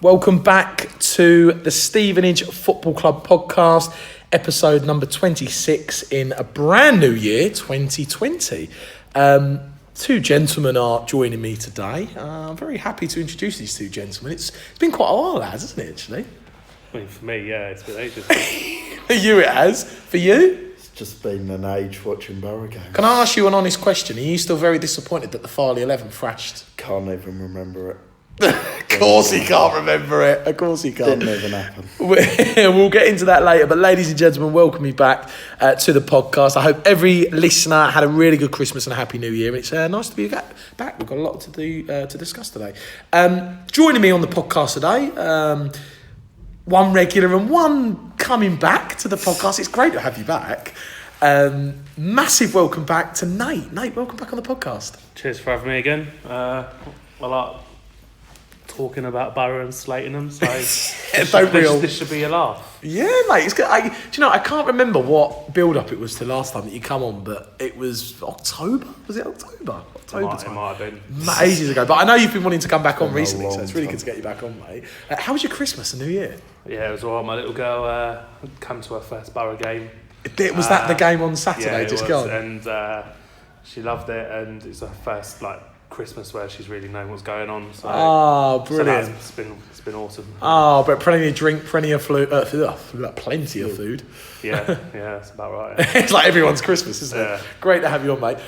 Welcome back to the Stevenage Football Club podcast, episode number 26 in a brand new year, 2020. Two gentlemen are joining me today. I'm very happy to introduce these two gentlemen. It's been quite a while, lads, hasn't it, actually? I mean, for me, yeah, it's been ages. For you it has. For you? It's just been an age watching Borough games. Can I ask you an honest question? Are you still very disappointed that the Farley 11 thrashed? Can't even remember it. Of course he can't remember it. Of course he can't. Didn't even happen. We'll get into that later. But ladies and gentlemen, welcome you back to the podcast. I hope every listener had a really good Christmas and a happy New Year. It's nice to be back. We've got a lot to do to discuss today. Joining me on the podcast today, one regular and one coming back to the podcast. It's great to have you back. Massive welcome back to Nate. Nate, welcome back on the podcast. Cheers for having me again. I like talking about Borough and slating them, so this should be a laugh. Yeah, mate. It's good. Do you know, I can't remember what build-up it was to last time that you come on, but it was October. Was it October? It might have been. Ages ago. But I know you've been wanting to come back on recently, so it's really good to get you back on, mate. How was your Christmas and New Year? Yeah, it was all right. My little girl came to her first Borough game. Was that the game on Saturday? Yeah, just was, gone? And she loved it, and it's her first Christmas where she's really known what's going on. So, brilliant! So it's been awesome. Oh, but plenty of drink, plenty of food, plenty of food. Yeah, that's about right. It's like everyone's Christmas, isn't it? Great to have you on, mate.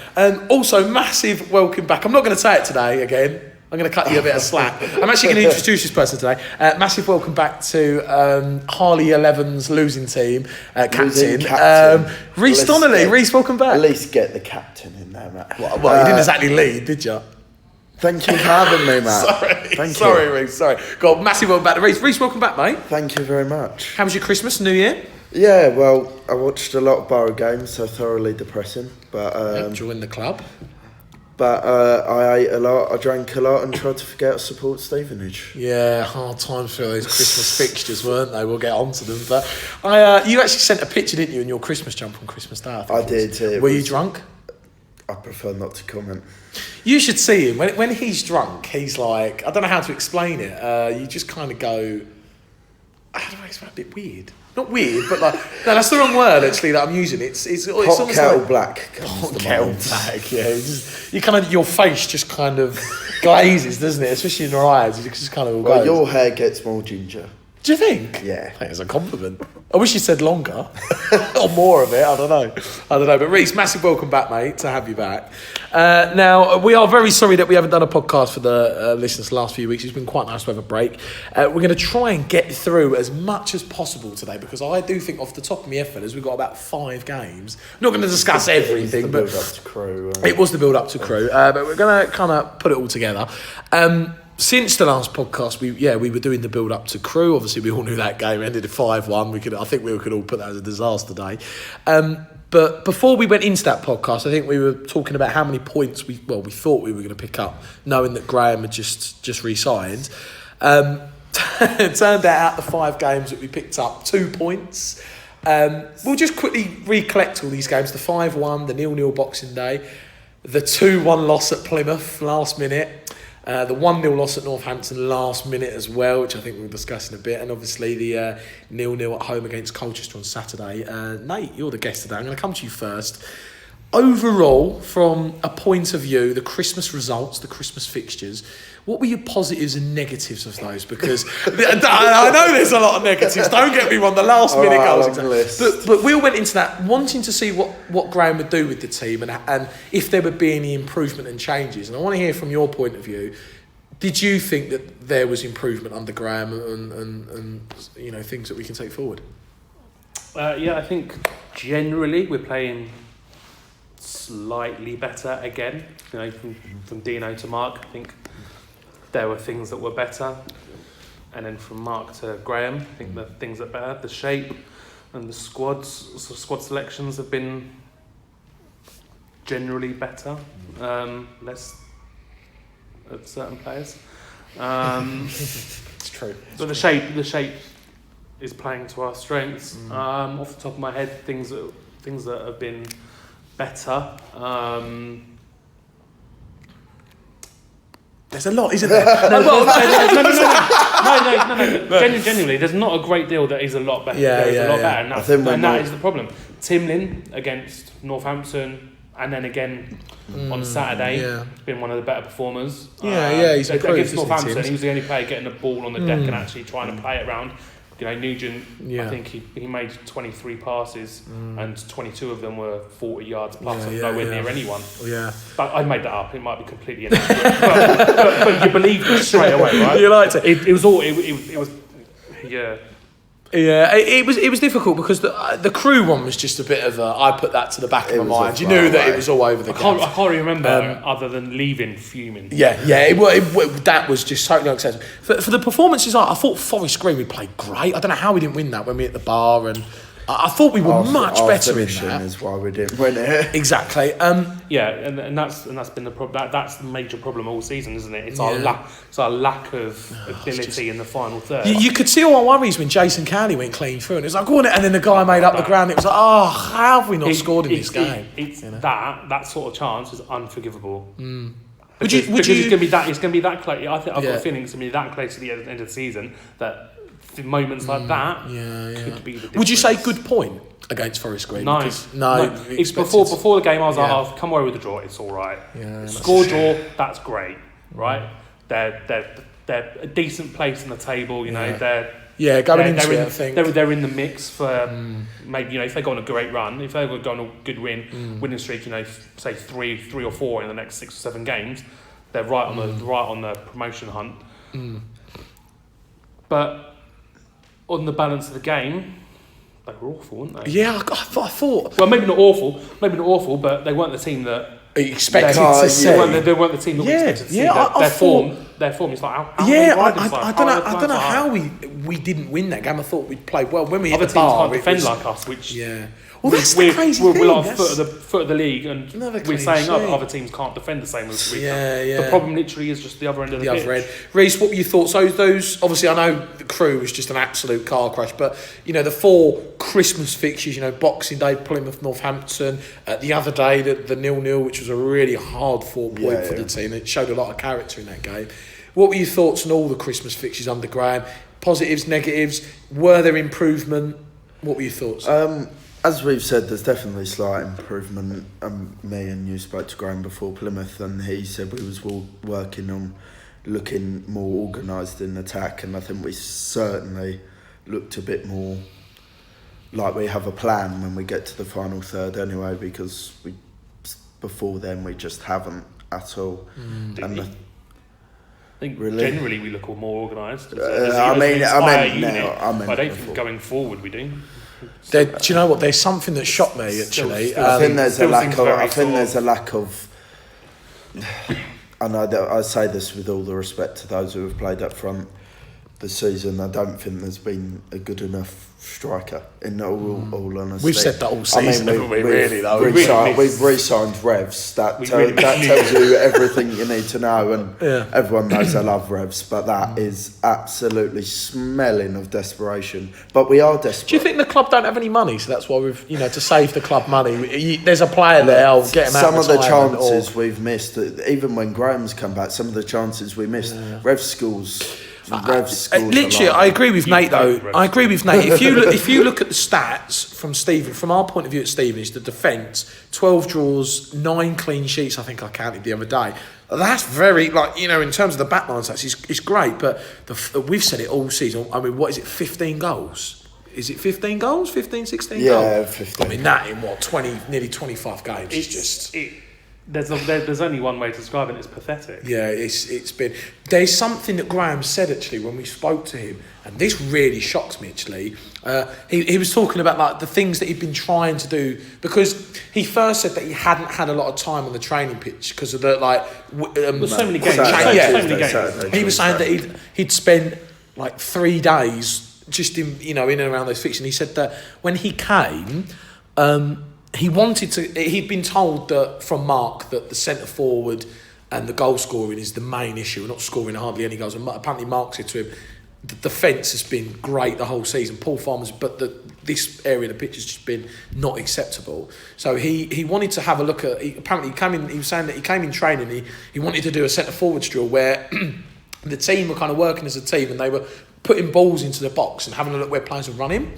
Also, massive welcome back. I'm not going to say it today again. I'm going to cut you a bit of slack. I'm actually going to introduce this person today. Massive welcome back to Harley 11's losing team captain. Reece Donnelly. Reece, welcome back. At least get the captain in there, Matt. Well, you didn't exactly lead, did you? Thank you for having me, Matt. Sorry, Reece. Sorry. God, massive welcome back to Reece. Reece, welcome back, mate. Thank you very much. How was your Christmas, New Year? Yeah, well, I watched a lot of Borough games, so thoroughly depressing. But joined the club. But I ate a lot, I drank a lot, and tried to forget to support Stevenage. Yeah, hard times for those Christmas fixtures, weren't they? We'll get on to them. But you actually sent a picture, didn't you, in your Christmas jumper on Christmas Day? I did. Were you drunk? I prefer not to comment. You should see him. When he's drunk, he's like, I don't know how to explain it. You just kind of go, I don't know, it's a bit weird. Not weird, but no, that's the wrong word actually that I'm using. It's hot kettle black. Hot kettle black, yeah. Your face just kind of glazes, doesn't it? Especially in your eyes, it just kind of all goes. Your hair gets more ginger. Do you think? Yeah. I think it's a compliment. I wish you said longer or more of it. I don't know. But Reece, massive welcome back, mate, to have you back. Now, we are very sorry that we haven't done a podcast for the listeners the last few weeks. It's been quite nice to have a break. We're going to try and get through as much as possible today because I do think off the top of my head, fellas, we've got about 5 games. Not going to discuss everything, but it was the build-up to Crewe. But we're going to kind of put it all together. Since the last podcast, we were doing the build-up to Crewe. Obviously, we all knew that game ended 5-1. I think we could all put that as a disaster day. But before we went into that podcast, I think we were talking about how many points we thought we were going to pick up, knowing that Graham had just re-signed. It turned out the 5 games that we picked up, 2 points. We'll just quickly recollect all these games: the 5-1, the 0-0 Boxing Day, the 2-1 loss at Plymouth last minute. The 1-0 loss at Northampton last minute as well, which I think we'll discuss in a bit, and obviously the 0-0 at home against Colchester on Saturday. Nate, you're the guest today. I'm going to come to you first. Overall, from a point of view, the Christmas results, the Christmas fixtures, what were your positives and negatives of those? Because I know there's a lot of negatives. Don't get me wrong, the last minute goals. But we all went into that wanting to see what Graham would do with the team and if there would be any improvement and changes. And I want to hear from your point of view. Did you think that there was improvement under Graham and things that we can take forward? Yeah, I think generally we're playing slightly better again. From Dino to Mark, I think there were things that were better, and then from Mark to Graham, I think the things that are better. The shape and the squad selections have been generally better. Less of certain players. It's true. But the shape is playing to our strengths. Off the top of my head, things that have been better. There's a lot, isn't there? No, Genuinely, there's not a great deal that is a lot better. Yeah, There's yeah, a lot yeah. better, and that is the problem. Tim Lynn against Northampton, and then again on Saturday, been one of the better performers. He's improved, against isn't Northampton. He He was the only player getting the ball on the deck and actually trying to play it around. You know, Nugent, I think he made 23 passes and 22 of them were 40 yards plus and nowhere near anyone. Yeah. But I made that up. It might be completely inaccurate. but you believed it straight away, right? You liked it. It was all. It was. Yeah. Yeah, it was difficult because the Crew one was just a bit of a. I put that to the back of my mind. You knew that it was all over the game. I can't remember other than leaving fuming. That was just totally unacceptable. For the performances, I thought Forest Green we played great. I don't know how we didn't win that when we hit the bar, and I thought we were much better in that. Is why we didn't win it. Exactly. And that's been the problem. That's the major problem all season, isn't it? It's our lack of ability in the final third. You could see all our worries when Jason Cowley went clean through, and it was like, go on, and then the guy made up the ground. It was like, how have we not scored in this game? That sort of chance is unforgivable. Would you? It's going to be that close. I think I've got a feling it's going to be that close to the end of the season that moments like that could be the difference. Would you say good point against Forest Green? No. It's before the game. I was like, "Oh, come away with the draw. It's all right. Score draw. That's great, right? They're a decent place in the table. You know, they're in the mix for maybe if they go on a great run, if they go on a good winning streak. Say three or four in the next 6 or 7 games, they're right on the promotion hunt. But on the balance of the game, they were awful, weren't they? Yeah, I thought. Well, maybe not awful, but they weren't the team that expected to see. They weren't the team that we expected to see. Their form is like, how I don't know how we didn't win that game. I thought we'd played well. When we hit other the bar, teams can't defend like us, which well, that's the crazy thing. We're like foot of the league, and we're saying other teams can't defend the same as we can. The problem literally is just the other end of the pitch. Reece, what were your thoughts? So those obviously, I know the Crew was just an absolute car crash, but the 4 Christmas fixtures. Boxing Day, Plymouth, Northampton. The other day, the 0-0, which was a really hard 4 point for the team. It showed a lot of character in that game. What were your thoughts on all the Christmas fixtures under Graham? Positives, negatives. Were there improvement? What were your thoughts? As we've said, there's definitely slight improvement. Me and you spoke to Graham before Plymouth, and he said we was working on looking more organised in attack, and I think we certainly looked a bit more like we have a plan when we get to the final third anyway, because before then we just haven't at all. I think generally we look all more organised. I don't think going forward we do. Do you know what? There's something that shocked me actually. I think there's a lack of. And I say this with all the respect to those who have played up front this season. I don't think there's been a good enough striker in all honesty. We've said that all season, haven't we? We've re-signed Revs. That tells you everything you need to know, and everyone knows I love Revs, but that is absolutely smelling of desperation. But we are desperate. Do you think the club don't have any money, so that's why we've to save the club money? There's a player there. I'll get him out. Some of the chances we've missed, even when Graham's come back, some of the chances we missed. Revs schools. Literally, I agree with Nate though. I agree with Nate. If you look at the stats from our point of view at Stevenage, the defence, 12 draws, 9 clean sheets. I think I counted the other day. That's very in terms of the backline stats, it's great. But we've said it all season. I mean, what is it? 15 goals. Is it 15 goals? 15, 16 goals? Yeah, 15. I mean, that in nearly 25 games. It's just. There's only one way to describe it. It's pathetic. Yeah, it's been. There's something that Graham said actually when we spoke to him, and this really shocked me actually. He was talking about the things that he'd been trying to do, because he first said that he hadn't had a lot of time on the training pitch because of the so many games. He was saying that he'd spent 3 days just in and around those fixtures. And he said that when he came. He'd been told that from Mark that the centre forward and the goal scoring is the main issue. We're not scoring hardly any goals. And apparently Mark said to him, the defence has been great the whole season. Paul Farmer's, but this area of the pitch has just been not acceptable. So he wanted to have a look at. He was saying that he came in training. He wanted to do a centre forwards drill where the team were kind of working as a team, and they were putting balls into the box and having a look where players were running.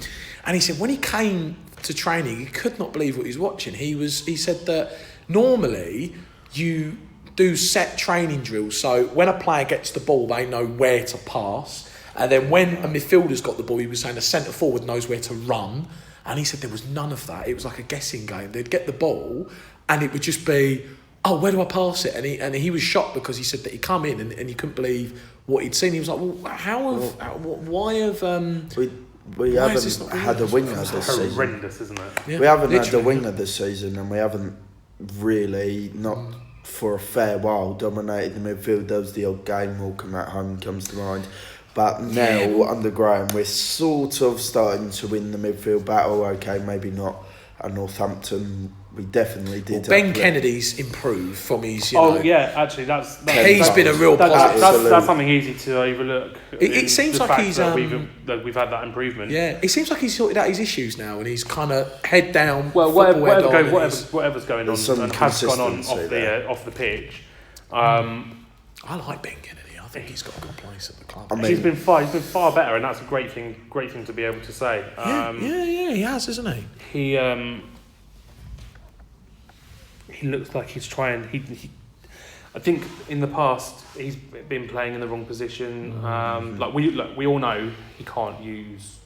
And he said when he came to training, he could not believe what he was watching. He said that normally you do set training drills, so when a player gets the ball, they know where to pass, and then when a midfielder's got the ball, he was saying a centre forward knows where to run. And he said there was none of that. It was like a guessing game. They'd get the ball, and it would just be, oh, where do I pass it? And he was shocked because he said that he'd come in and he couldn't believe what he'd seen. He was like, well, why have we haven't had a winger this season. Horrendous, isn't it? Yeah, we haven't had a winger this season, and we haven't really, not for a fair while, dominated the midfield. There was the odd game, Walking at Home comes to mind. But now, under Graham, we're sort of starting to win the midfield battle. Okay, maybe not at Northampton. We definitely did. Well, Ben Kennedy's improved from his. Actually, that's he's been a real positive. That's something easy to overlook. It seems like he's that we've had that improvement. Yeah, it seems like he's sorted out his issues now, and he's kind of head down. Well, whatever's going on and has gone on off the pitch. I like Ben Kennedy. I think he's got a good place at the club. I mean, he's been far better, and that's a great thing to be able to say. He has, isn't he? He looks like he's trying. I think in the past he's been playing in the wrong position. We all know he can't use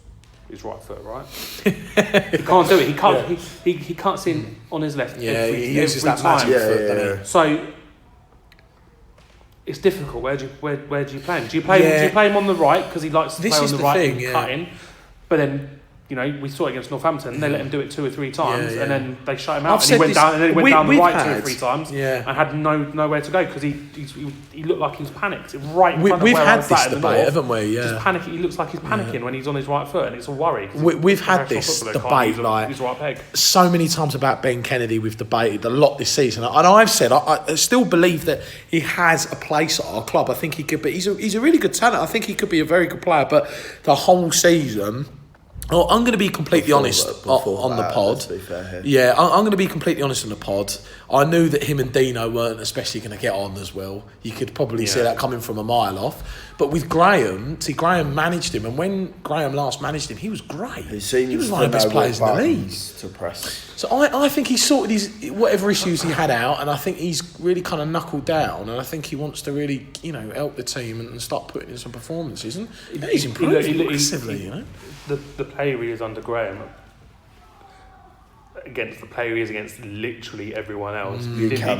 his right foot, right? He can't do it. He can't. Yeah. He can't see on his left. Yeah, he uses that magic foot. Doesn't he? So it's difficult. Where do you play him? Do you play him on the right because he likes to play on the right and cut in? But then, we saw it against Northampton. They let him do it 2 or 3 times, and then they shut him out. And he went down the right 2 or 3 times, and had nowhere to go because he looked like he was panicked right in front of where I was at in the north. We've had this debate, haven't we? Yeah. Just panicking. He looks like he's panicking when he's on his right foot, and it's a worry. We've had this debate his right peg. So many times about Ben Kennedy. We've debated a lot this season, and I've said I still believe that he has a place at our club. I think he could be. He's a really good talent. I think he could be a very good player. But the whole season. Oh, I'm going to be completely honest on the pod. Yeah, I'm going to be completely honest on the pod. I knew that him and Dino weren't especially going to get on as well. You could probably see that coming from a mile off. But with Graham, Graham managed him, and when Graham last managed him, he was great. He was one of the best players in the league. To press. So I think he's sorted his whatever issues he had out, and I think he's really kind of knuckled down, and I think he wants to really help the team and start putting in some performances, and he's improved massively. The player he is under Graham against the player he is against literally everyone else. He didn't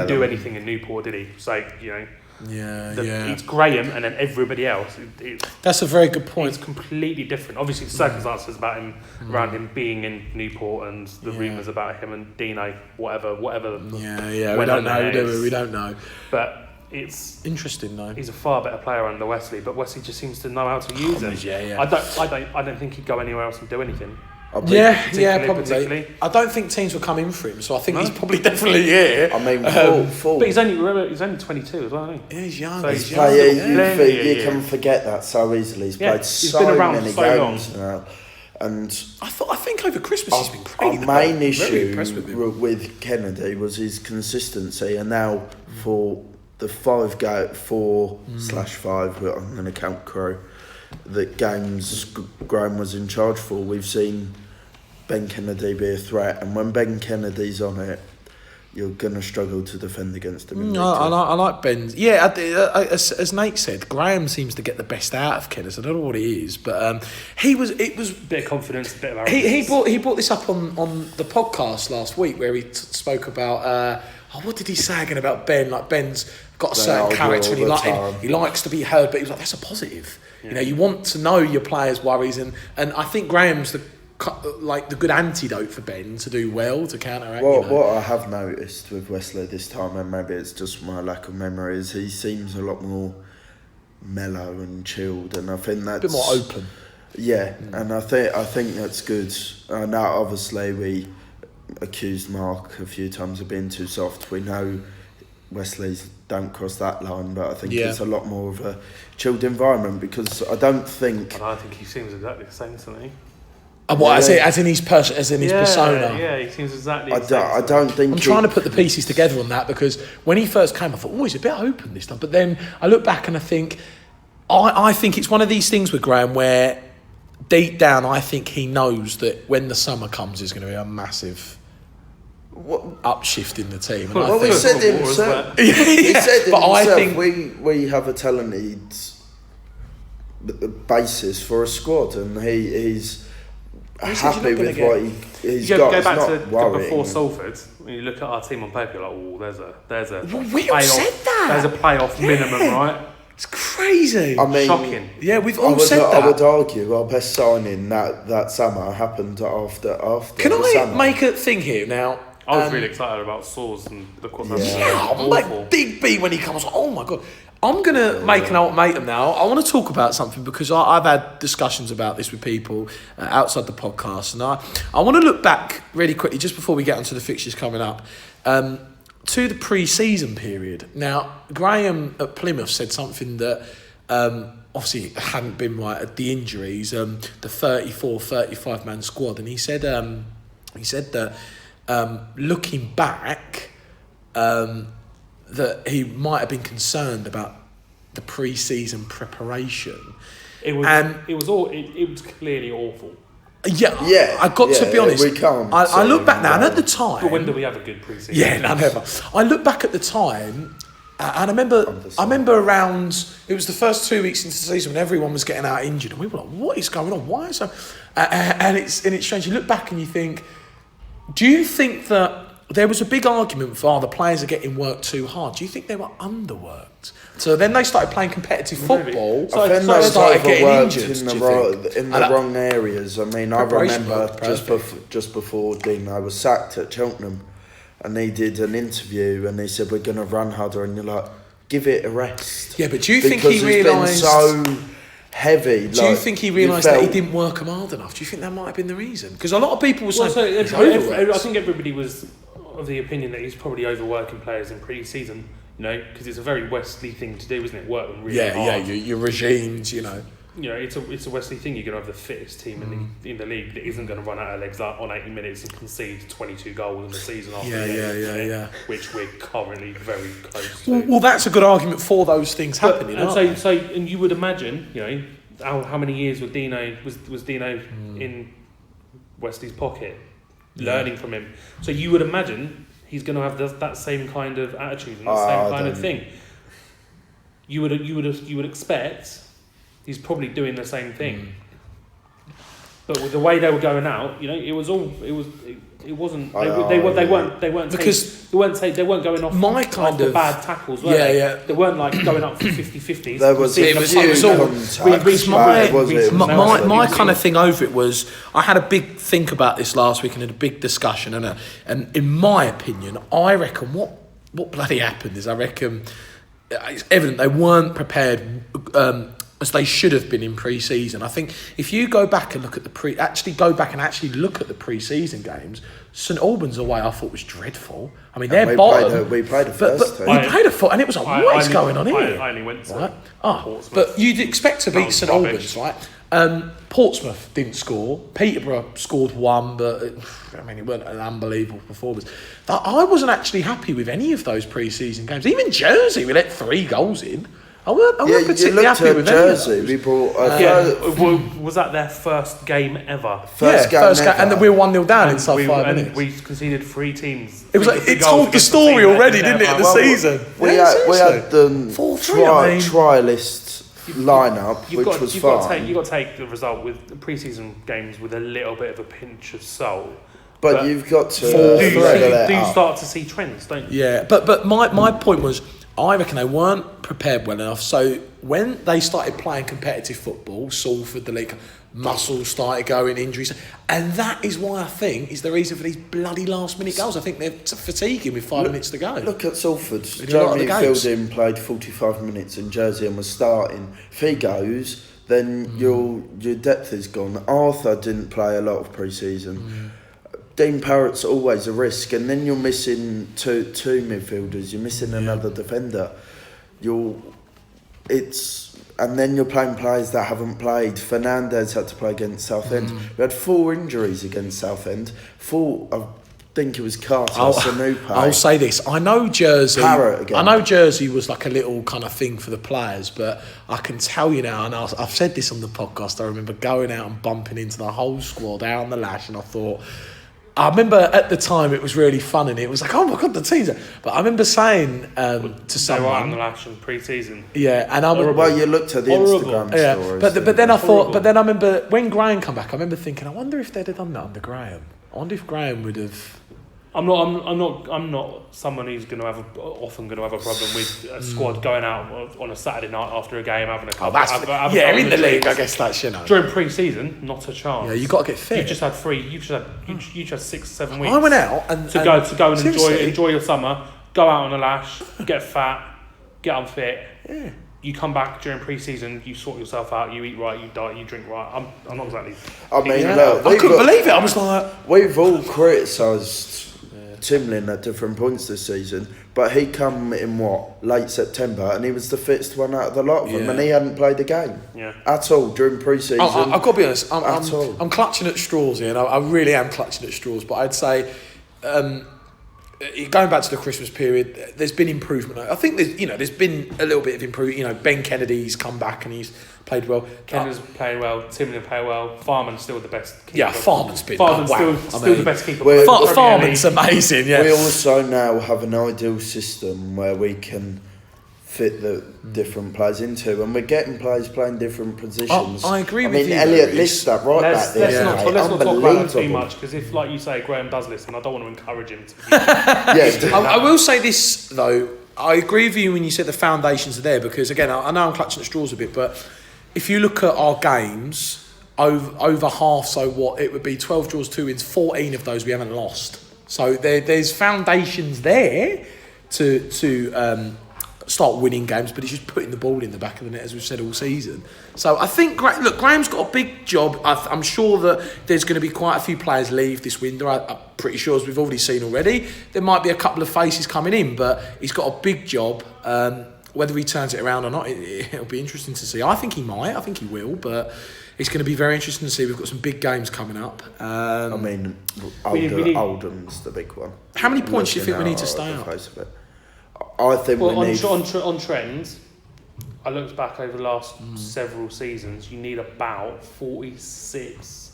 do anything in Newport, did he? So it's Graham and then everybody else. That's a very good point. It's completely different. Obviously, the circumstances about him around him being in Newport and the rumours about him and Dino, whatever. Yeah. We don't know, do we? We don't know. But it's interesting though. He's a far better player under Wesley, but Wesley just seems to know how to use him. Yeah. I don't think he'd go anywhere else and do anything. Probably. I don't think teams will come in for him, so I think he's probably definitely here. I mean, full. But he's only 22 as well, isn't he? Yeah, he's young. So you can forget that so easily. He's played so many games now. And I think over Christmas he's been great. Our main issue with Kennedy was his consistency, and now for the 4/5, I'm going to count Crow, that games Graham was in charge for, we've seen Ben Kennedy be a threat, and when Ben Kennedy's on it, you're going to struggle to defend against him. I like Ben's. Yeah, as Nate said, Graham seems to get the best out of Kennedy. I don't know what it is, but it was a bit of confidence, a bit of arrogance. He brought this up on the podcast last week where he spoke about what did he say again about Ben? Like Ben's got a certain character and he likes to be heard, but he was like, that's a positive. Yeah. You want to know your players' worries, and I think Graham's the good antidote for Ben to do well to counteract. What I have noticed with Wesley this time, and maybe it's just my lack of memory, is he seems a lot more mellow and chilled, and I think that's a bit more open. Yeah, and I think that's good. Now, obviously, we accused Mark a few times of being too soft. We know Wesley's don't cross that line, but I think it's a lot more of a chilled environment, because I don't think he seems exactly the same to me. What, as in his persona? Yeah, he seems exactly. I don't think. I'm trying to put the pieces together on that, because when he first came, I thought, oh, he's a bit open this time. But then I look back and I think, I think it's one of these things with Graham where deep down I think he knows that when the summer comes, there's going to be a massive upshift in the team. And Well, he said himself. I think we have a talented basis for a squad, and he's happy with what he's got. Go It's back not to worrying. before Salford. When you look at our team on paper, you're like, oh, there's a we all said that. There's a playoff minimum, right? It's crazy. I mean, shocking. Yeah, we've all said that. I would argue our best signing that summer happened after. Can the I summer. make a thing here now? I was really excited about Saws and the I'm like Big B when he comes. Oh my god! I'm gonna make an ultimatum now. I want to talk about something because I've had discussions about this with people outside the podcast, and I want to look back really quickly just before we get onto the fixtures coming up to the pre-season period. Now, Graham at Plymouth said something that obviously hadn't been right at the injuries, the 35 man squad, and he said that. Looking back, that he might have been concerned about the pre-season preparation. It was clearly awful. Yeah. I got to be honest. I look back now, and at the time. But when do we have a good pre-season? Yeah, no, never. I look back at the time, and I remember around. It was the first 2 weeks into the season when everyone was getting out injured, and we were like, "What is going on? Why is so?" And it's strange. You look back and you think. Do you think that there was a big argument for the players are getting worked too hard? Do you think they were underworked? So then they started playing competitive football. I think they started getting injured in the wrong areas. I mean, I remember just before Dino was sacked at Cheltenham, and he did an interview and he said we're going to run harder, and you're like, give it a rest. Yeah, but do you think he realised? So heavy. Do you think he realised that he didn't work them hard enough? Do you think that might have been the reason? Because a lot of people were saying I think everybody was of the opinion that he's probably overworking players in pre-season. You know, because it's a very Wesley thing to do, isn't it? Work them really hard. Yeah. Your regimes, you know. You know, it's a Wesley thing. You're going to have the fittest team in the league that isn't going to run out of legs on 80 minutes and concede 22 goals in the season after Yeah. Which we're currently very close to. Well, that's a good argument for those things happening. And you would imagine, you know, how many years was Dino in Wesley's pocket, learning from him. So you would imagine he's going to have that same kind of attitude and the same kind of thing. You would expect. He's probably doing the same thing, but with the way they were going out, you know, it wasn't. They weren't because they weren't going off. My kind of bad tackles. They weren't like going up for 50-50s. There was my kind of thing over it was I had a big think about this last week and had a big discussion, and in my opinion, I reckon what bloody happened is I reckon it's evident they weren't prepared. As they should have been in pre-season. I think if you go back and look at the look at the pre-season games, St Albans away I thought was dreadful. I mean, they're bottom. We played the first team. We played a foot, and it was like, what is going on here? I only went to right? Portsmouth. But you'd expect to beat St Albans, right? Portsmouth didn't score. Peterborough scored one, but it weren't an unbelievable performance. I wasn't actually happy with any of those pre-season games. Even Jersey, we let 3 goals in. I weren't particularly happy with Jersey. Any of those. We brought. Was that their first game ever? First game ever. And then we were 1-0 down inside 5 minutes. And we conceded 3 teams. It was like it told the story already, didn't it? Of the season. We had the trialist lineup, which was fine. You've got to take the result with pre-season games with a little bit of a pinch of salt. But you've got to. Do start to see trends, don't you? Yeah, but my point was. I reckon they weren't prepared well enough. So when they started playing competitive football, Salford, the league, muscles started going, injuries, and that is why I think is the reason for these bloody last-minute goals. I think they're fatiguing with 5 minutes to go. Look at Salford. Jeremy Fielding played 45 minutes in Jersey and was starting. If he goes, then your depth is gone. Arthur didn't play a lot of pre-season. Dean Parrott's always a risk, and then you're missing two midfielders. You're missing another defender. And and then you're playing players that haven't played. Fernandez had to play against Southend. We had 4 injuries against Southend. 4, I think it was Carter, Sanupe. I'll say this. I know Jersey. Parrott again. I know Jersey was like a little kind of thing for the players, but I can tell you now, and I've said this on the podcast, I remember going out and bumping into the whole squad out on the lash, and I remember at the time it was really fun, and it was like, oh my God, the team's there. But I remember saying to someone... They were out on the lash in pre-season. Yeah, and I Well, you looked at the Instagram stories. But then I thought... But then I remember when Graham come back, I remember thinking, I wonder if they'd have done that under Graham. I wonder if Graham would have... I'm not someone who's often going to have a problem with a squad going out on a Saturday night after a game having a couple. In the league, I guess that's during pre-season, not a chance. Yeah, you got to get fit. You've just had 6-7 weeks. I went out and to go and enjoy your summer. Go out on the lash, get fat, get unfit. Yeah. You come back during pre-season, you sort yourself out, you eat right, you diet, you drink right. I'm not exactly... I mean, look, I couldn't believe it. I was like... We've all criticised Timlin at different points this season, but he come in late September, and he was the fittest one out of the lot of them, and he hadn't played a game at all during pre-season. I've got to be honest, I'm clutching at straws here, and I really am clutching at straws, but I'd say going back to the Christmas period, there's been improvement. I think there's been a little bit of improvement. Ben Kennedy's come back and he's played well. Kennedy's playing well. Timlin playing well. Farman's still the best keeper. Yeah, Farman's still the best keeper. Farman's amazing. Yeah. We also now have an ideal system where we can fit the different players into, and we're getting players playing different positions. I agree with you. Elliot lists that right back there. Let's not talk about that too much, because if, like you say, Graham does listen, I don't want to encourage him to. I will say this though. I agree with you when you said the foundations are there, because again, I know I'm clutching at straws a bit, but if you look at our games, over half, so what it would be 12 draws, 2 wins, 14 of those we haven't lost. So there's foundations there to start winning games, but it's just putting the ball in the back of the net, as we've said all season. So I think, Graham's got a big job. I'm sure that there's going to be quite a few players leave this window. I'm pretty sure, as we've already seen already, there might be a couple of faces coming in, but he's got a big job. Whether he turns it around or not, it'll be interesting to see. I think he might. I think he will, but it's going to be very interesting to see. We've got some big games coming up. Oldham's the big one. How many points do you think we need to stay up? I think on trends, I looked back over the last several seasons. You need about 46.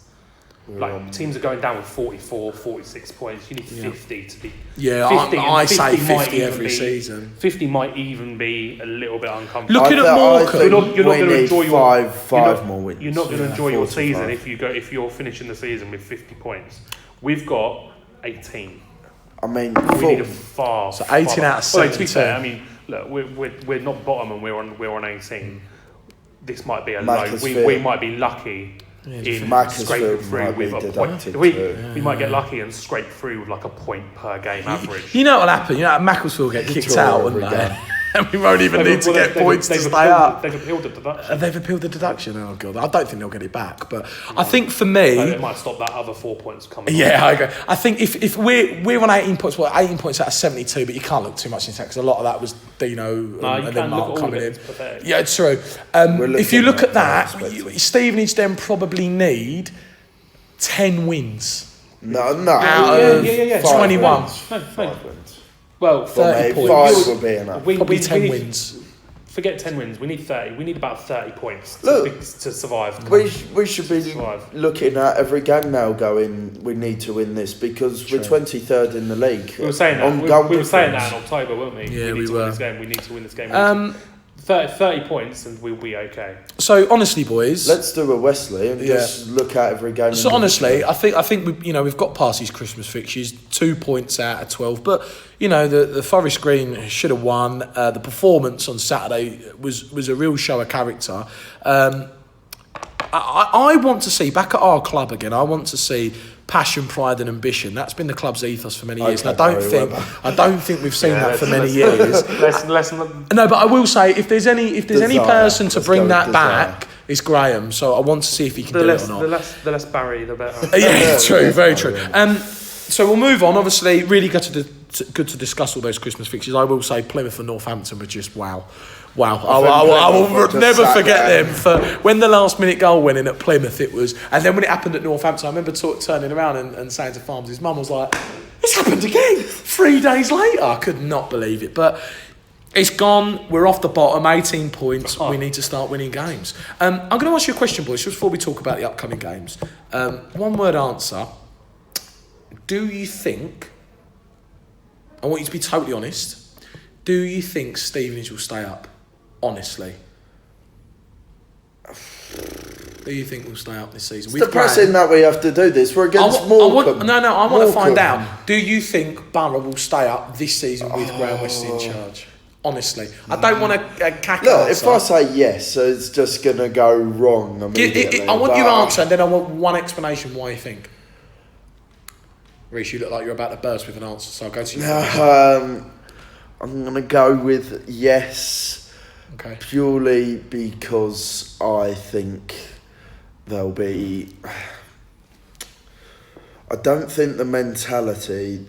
Teams are going down with 44, 46 points. You need 50 to be. Yeah, 50, I say 50 every season. 50 might even be a little bit uncomfortable. Looking at Morecambe, you're not going to enjoy five more wins. You're not going to enjoy your season if you're finishing the season with 50 points. We've got 18. We need a far. So 18 out of 72. To be fair, look, we're not bottom and we're on 18. This might be a low. We might be lucky in scraping through with a point. We might get lucky and scrape through with like a point per game average. You know what'll happen? Macclesfield will get kicked out, wouldn't they? And we won't even need to get points to stay up. They've appealed the deduction. They've appealed the deduction. Oh God, I don't think they'll get it back. But I think for me, it might stop that other 4 points coming. Yeah, I agree. I think if we're on 18 points, 18 points out of 72, but you can't look too much into that because a lot of that was Dino and then Mark coming in. Yeah, it's true. If you look at that, Stevenage then probably need 10 wins. No. Out of 21. 5 wins. Well, 30 points. 5 would be enough. Probably 10 wins. Forget 10 wins. We need 30. We need about 30 points to survive. We should be looking at every game now going, we need to win this because we're 23rd in the league. We were saying that. We were saying that in October, weren't we? Yeah, we were. We need to win this game. 30 points and we'll be okay. So honestly, boys, let's do a Wesley and just look at every game. So honestly, I think we've got past these Christmas fixtures, 2 points out of 12. But the Forest Green should have won. The performance on Saturday was a real show of character. I want to see back at our club again. I want to see passion, pride, and ambition. That's been the club's ethos for many years. And I don't think we've seen that for many years. No, but I will say if there's any person to bring that back, it's Graham. So I want to see if he can do it or not. The less Barry, the better. Yeah, true, very true. So we'll move on. Obviously, really good to discuss all those Christmas fixtures. I will say Plymouth and Northampton were just wow. Wow, I will never forget them. For when the last minute goal went in at Plymouth, it was, and then when it happened at Northampton, I remember turning around and saying to Farms, his mum was like, "It's happened again." 3 days later, I could not believe it. But it's gone. We're off the bottom, 18 points. We need to start winning games. I'm going to ask you a question, boys, just before we talk about the upcoming games. One word answer. Do you think, I want you to be totally honest, do you think Stevenage will stay up? Honestly. Do you think we'll stay up this season? It's depressing that we have to do this. We're against Morecambe. I want to find out. Do you think Borough will stay up this season with Graham Westy in charge? Honestly. I don't want a cack Look, answer. if I say yes, it's just going to go wrong immediately. I want your answer, and then I want one explanation why you think. Reece, you look like you're about to burst with an answer, so I'll go to you. I'm going to go with yes. Okay. Purely because I think there'll be... I don't think the mentality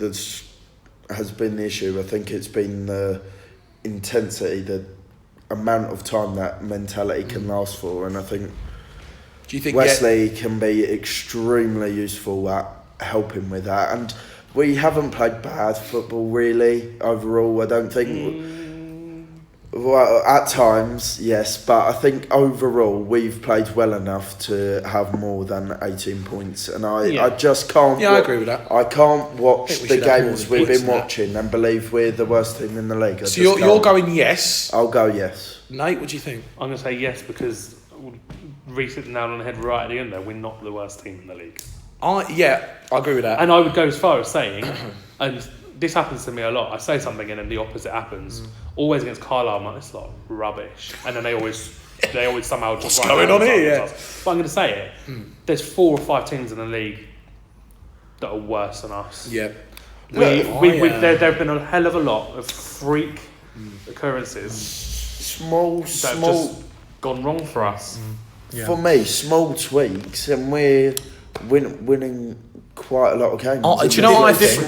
has been the issue. I think it's been the intensity, the amount of time that mentality can last for, and I think, do you think Wesley can be extremely useful at helping with that. And we haven't played bad football really overall. I don't think. Well, at times, yes, but I think overall we've played well enough to have more than 18 points, and I just can't. Yeah, I agree with that. I can't watch the games we've been than watching and believe we're the worst team in the league. So you're going yes. I'll go yes. Nate, what do you think? I'm going to say yes because Reece hit the nail on the head right at the end there. We're not the worst team in the league. I agree with that. And I would go as far as saying, and this happens to me a lot. I say something and then the opposite happens. Always against Carlisle, I'm like, it's like rubbish. And then they always somehow just what's going on here? Yeah. But I'm going to say it. There's 4 or 5 teams in the league that are worse than us. Yeah. There have been a hell of a lot of freak occurrences. Small. Have just gone wrong for us. Yeah. For me, small tweaks, and we're winning quite a lot of games. Do you know what I think?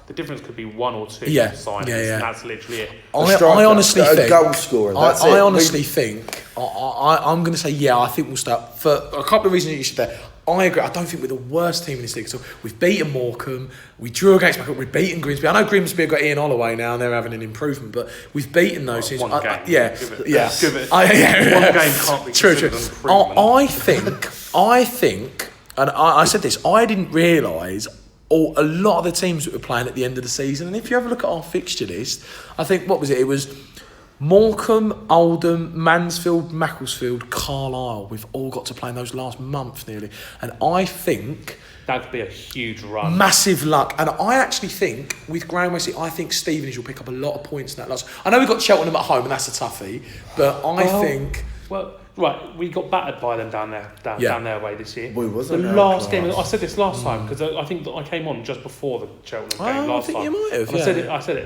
The difference could be 1 or 2 signings, and that's literally it. I honestly think. A goal scorer. I honestly think. I'm going to say I think we'll start for a couple of reasons that you said there. I agree. I don't think we're the worst team in this league. So we've beaten Morecambe, we drew against Morecambe, we've beaten Grimsby. I know Grimsby have got Ian Holloway now and they're having an improvement, but we've beaten those teams. One game. One game can't be true. an improvement. I think, and I said this, I didn't realise a lot of the teams that were playing at the end of the season. And if you have a look at our fixture list, I think, what was it? It was Morecambe, Oldham, Mansfield, Macclesfield, Carlisle. We've all got to play in those last month nearly. And I think that could be a huge run. Massive luck. And I actually think, with Graham Wesley, I think Stevenage will pick up a lot of points in that last. I know we've got Cheltenham at home and that's a toughie, but I think... Well, right, we got battered by them down their way this year. We wasn't the last game. I said this last time because I think that I came on just before the Cheltenham game last time. I think you might have. And I said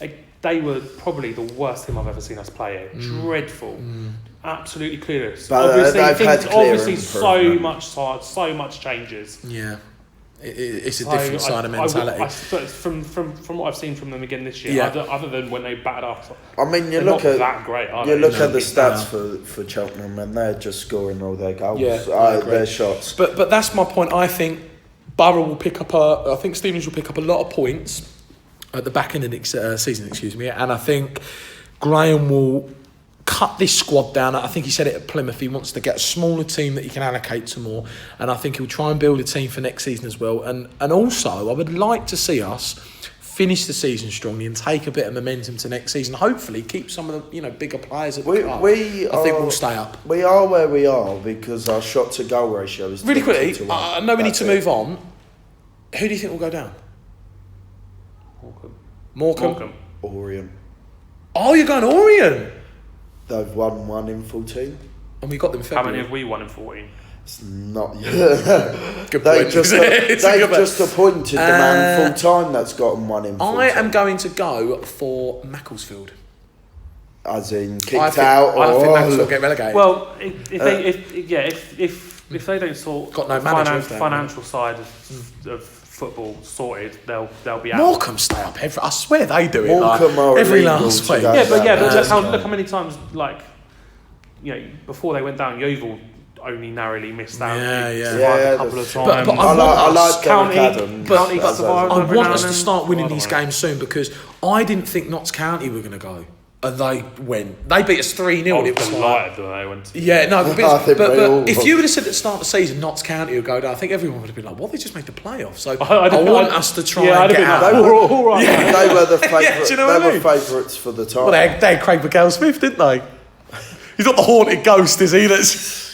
it. They were probably the worst team I've ever seen us play. Dreadful, absolutely clueless. But obviously, so much changes. Yeah. It's a different side of mentality. From what I've seen from them again this year, other than when they battered us. I mean, you look at the stats for Cheltenham, and they're just scoring all their goals, their shots. But that's my point. I think Borough will pick up. I think Stevenage will pick up a lot of points at the back end of the season. And I think Graham will cut this squad down. I think he said it at Plymouth. He wants to get a smaller team that he can allocate to more, and I think he'll try and build a team for next season as well. And also, I would like to see us finish the season strongly and take a bit of momentum to next season. Hopefully, keep some of the bigger players at the club. I think we'll stay up. We are where we are because our shot to goal ratio is really quickly. I know we need to move on. Who do you think will go down? Morecambe. Orient. Oh, you're going Orient. They've won 1 in 14. And we got them in February. How many have we won in 14? It's not yet. Good they've point. just appointed the man full time that's gotten 1 in 14. I am going to go for Macclesfield. As in kicked out, or I think Macclesfield will get relegated. Well, if they don't sort got no financial side of football sorted, they'll be out. Morecambe stay up I swear they do it Morecambe are every illegal last to week. go But down. look how many times, like, before they went down, Yeovil only narrowly missed out. They survived a couple of times. But I like Derek County, Adams. County got survived I every want now us and to then. start winning I don't these know. games soon because I didn't think Notts County were going to go. And they went. They beat us 3-0. I And it was was like, delighted that they went to. yeah, no, I think but they all if were. you would have said at the start of the season Notts County would go down, I think everyone would have been like, "What? They just made the playoffs." So I want us to try and get out. They were all right. They were the favourite. Yeah, do you know what I mean? favourites for the time. Well, they had Craig McGill-Smith, didn't they? He's not the haunted ghost, is he? That's.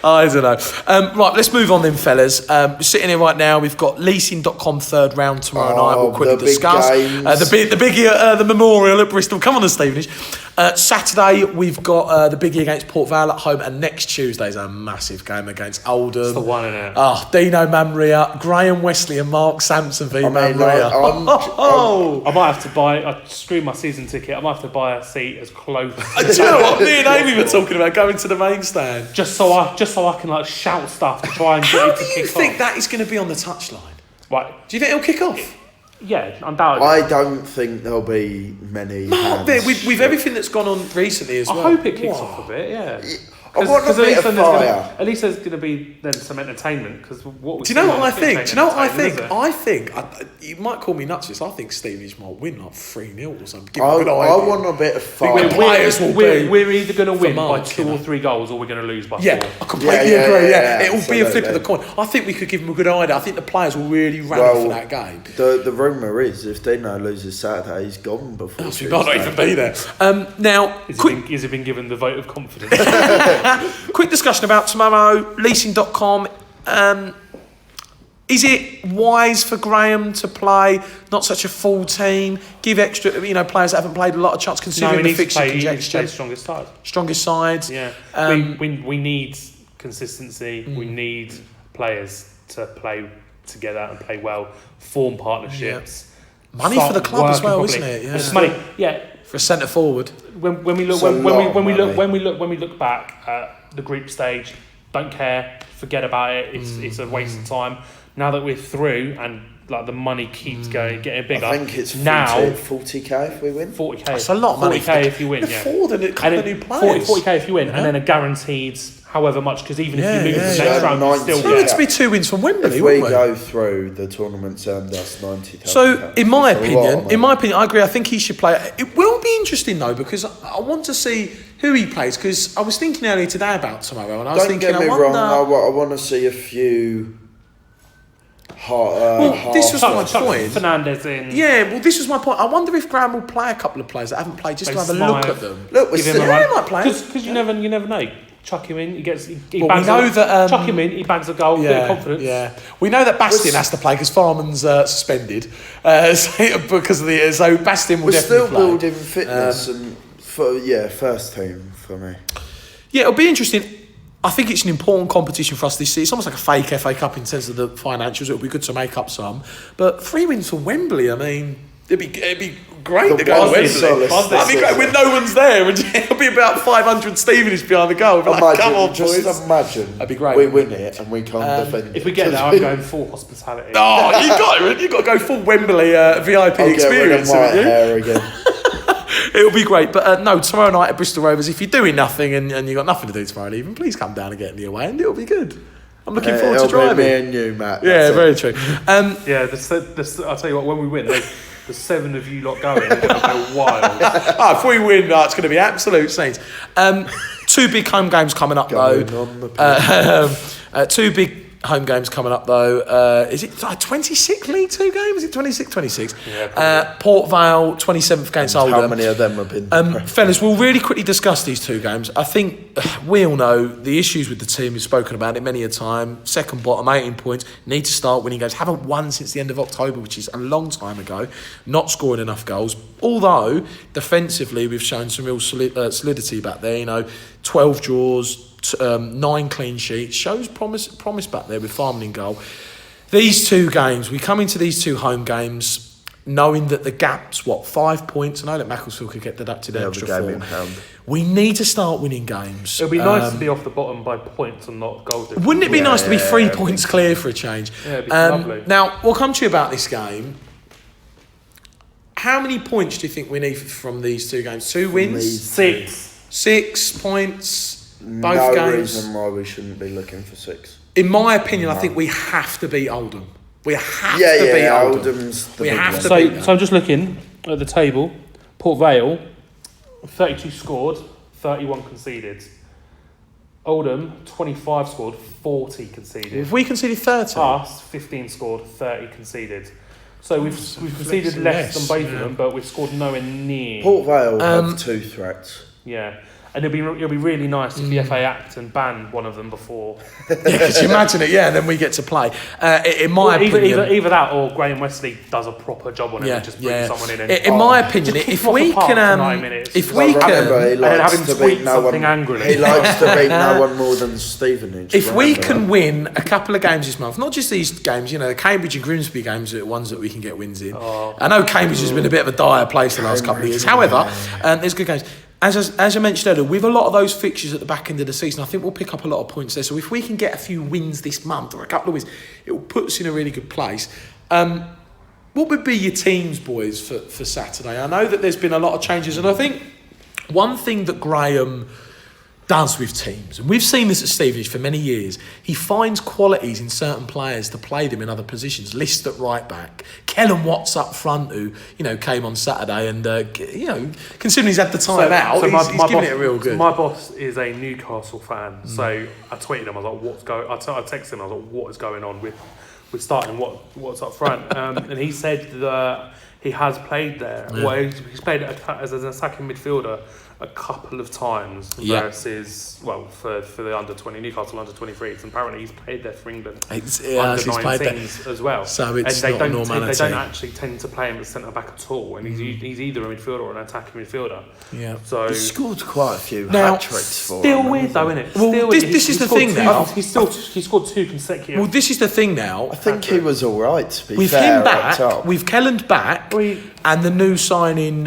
I don't know. Right, let's move on then, fellas. We're sitting here right now. We've got leasing.com third round tomorrow night. We'll quickly the big discuss. games. The memorial at Bristol. Come on, the Stevenage. Saturday, we've got the biggie against Port Vale at home. And next Tuesday is a massive game against Oldham. It's the one, innit? Oh, Dino Manria, Graham Wesley and Mark Sampson v Manria. I might have to buy. I screwed my season ticket. I might have to buy a seat as close. Do you know what? Me and Amy were talking about going to the main stand. just so I can like shout stuff to try and get How it do to you kick think off. that is going to be on the touchline? Right? Do you think it'll kick off? Yeah, undoubtedly. I don't think there'll be many. No, with everything that's gone on recently as I well. hope it kicks Wow. off a bit. Yeah. I want a bit of fire. At least there's going to be then some entertainment. Because what Do you know what I think? I think you might call me nuts. This I think Stevenage might win like 3-0 or something. Give me a good I idea. want a bit of fire. We're either going to for win by Mark, 2 or 3 goals, or we're going to lose by 4. Yeah, I completely Yeah, agree. yeah, It will be a flip of the absolutely. coin. I think we could give them a good idea. I think the players will really rally for that game. The rumour is if Dino loses Saturday, he's gone before. We might not even be there. Now, Has he been given the vote of confidence? quick discussion about tomorrow. Leasing.com. Is it wise for Graham to play not such a full team, give extra, players that haven't played a lot of chance No, considering he the needs to fixture play. He needs to play congestion, strongest side. strongest sides? Yeah, we need consistency. We need players to play together and play well, form partnerships. Money start for the club as working well, properly. isn't it? Yeah. It's money. Yeah. For a centre forward. When we look It's a lot of money. when we look back at the group stage, don't care, forget about it. It's a waste of time. Now that we're through and like the money keeps getting bigger. I think it's now 40k if we win. 40k. That's a lot of money. 40k if you win. Yeah. Afford a couple of new players. 40k if you win, and then a guaranteed however much. Because even if you move to the next yeah. round, you still We were meant get. to be 2 wins from Wembley, If we weren't we? go through, the tournament's earned us 90,000. So, in my It's a lot of opinion, money. I agree. I think he should play. It will be interesting though because I want to see who he plays. Because I was thinking earlier today about tomorrow, and I was Don't thinking, get me I wrong. wonder. I want to see a few. This was my Chuck point. Fernandez in. Yeah, well, this was my point. I wonder if Graham will play a couple of players that haven't played just to have a look at them. Look, we're Give him still, a Yeah, run. he might play. Because you never know. Chuck him in. He gets. He Well, bags we know a, that, chuck him in. He bags a goal. Bit of confidence. Yeah, we know that Bastin has to play because Farman's suspended because of the. So Bastin will we're definitely still play. building fitness and first team for me. Yeah, it'll be interesting. I think it's an important competition for us this season. It's almost like a fake FA Cup in terms of the financials. It'll be good to make up some. But 3 wins for Wembley, I mean, it'd be great to go to Wembley. That'd be great when no one's there. And it'll be about 500 Stevenage behind the goal. We'll be like, come on, just boys. imagine That'd be great, we wouldn't win it and we can't defend If it. we get there, I'm going full hospitality. Oh, you got to go full Wembley VIP I'll experience, get rid of haven't my you? hair again. It'll be great. But no, tomorrow night at Bristol Rovers, if you're doing nothing and you've got nothing to do tomorrow evening, please come down and get in the away and it'll be good. I'm looking forward to It'll be driving. me and you, Matt. Yeah, That's very it. true. Yeah, I'll tell you what. When we win, the 7 of you lot going, they're going to go wild. If we win, it's going to be absolute saints. 2 big home games coming up Going though. on the pitch. 2 big home games coming up though. Is it 26 League 2 games? Is it 26? Yeah, Port Vale 27th against How Oldham. many of them have been? Fellas, we'll really quickly discuss these 2 games. I think we all know the issues with the team. We've spoken about it many a time. Second bottom, 18 points. Need to start winning games. Haven't won since the end of October, which is a long time ago. Not scoring enough goals. Although, defensively, we've shown some real solidity back there. 12 draws, 9 clean sheets. Shows promise back there with Farman in goal. These 2 games, we come into these 2 home games. knowing that the gap's, 5 points? I know that Macclesfield could get deducted an extra 4. We need to start winning games. It'll be nice to be off the bottom by points and not goals difference. Wouldn't it be nice to be 3 points clear for a change? Yeah, it'd be lovely. Now, we'll come to you about this game. How many points do you think we need from these 2 games? 2 wins? 6. 6 points, both no games. reason why we shouldn't be looking for 6. In my opinion, I think we have to beat Oldham. We have to beat Oldham. Oldham's the We big have one. to So, beat them. so I'm just looking at the table. Port Vale, 32 scored, 31 conceded. Oldham, 25 scored, 40 conceded. If we conceded 30, Us, 15 scored, 30 conceded. So we've conceded flexing less than less, both of them, but we've scored nowhere near. Port Vale have 2 threats. Yeah. And it'll be really nice if the FA act and ban one of them before. yeah, because you imagine it, and then we get to play. In my opinion, Either that or Graham Wesley does a proper job on it and just brings someone in. And, in my opinion, just kick if him off we the park for can, 9 minutes. if we Remember, he can, then have likes him to tweet beat no something one. angrily. He likes to beat no one more than Stevenage. if we remember can that. win a couple of games this month, not just these games, the Cambridge and Grimsby games are ones that we can get wins in. I know Cambridge has been a bit of a dire place the last couple of years. However, there's good games. As I mentioned earlier, with a lot of those fixtures at the back end of the season, I think we'll pick up a lot of points there. So if we can get a few wins this month, or a couple of wins, it will put us in a really good place. What would be your teams, boys, for Saturday? I know that there's been a lot of changes, and I think one thing that Graham does with teams, and we've seen this at Stevenage for many years, he finds qualities in certain players to play them in other positions. List at right back, Kellen Watts up front, who came on Saturday, and considering he's had the time out, he's giving it a real good. My boss is a Newcastle fan, so I tweeted him. I was like, "What's going?" I texted him. I was like, "What is going on with starting what's up front?" And he said that he has played there. Yeah. Well, he's played as an attacking midfielder a couple of times versus for the under 20 Newcastle under 23s, and apparently he's played there for England under he's played 19s as well. So it's and not normality. they don't actually tend to play him as centre back at all, and he's either a midfielder or an attacking midfielder. Yeah. So He scored quite a few Now, hat-tricks for still him. weird though, isn't it? Well, this is the thing now. He scored 2 consecutive. Well, this is the thing now. I think he was all right, to be With fair. him back, up top. with Kelland back, and the new signing,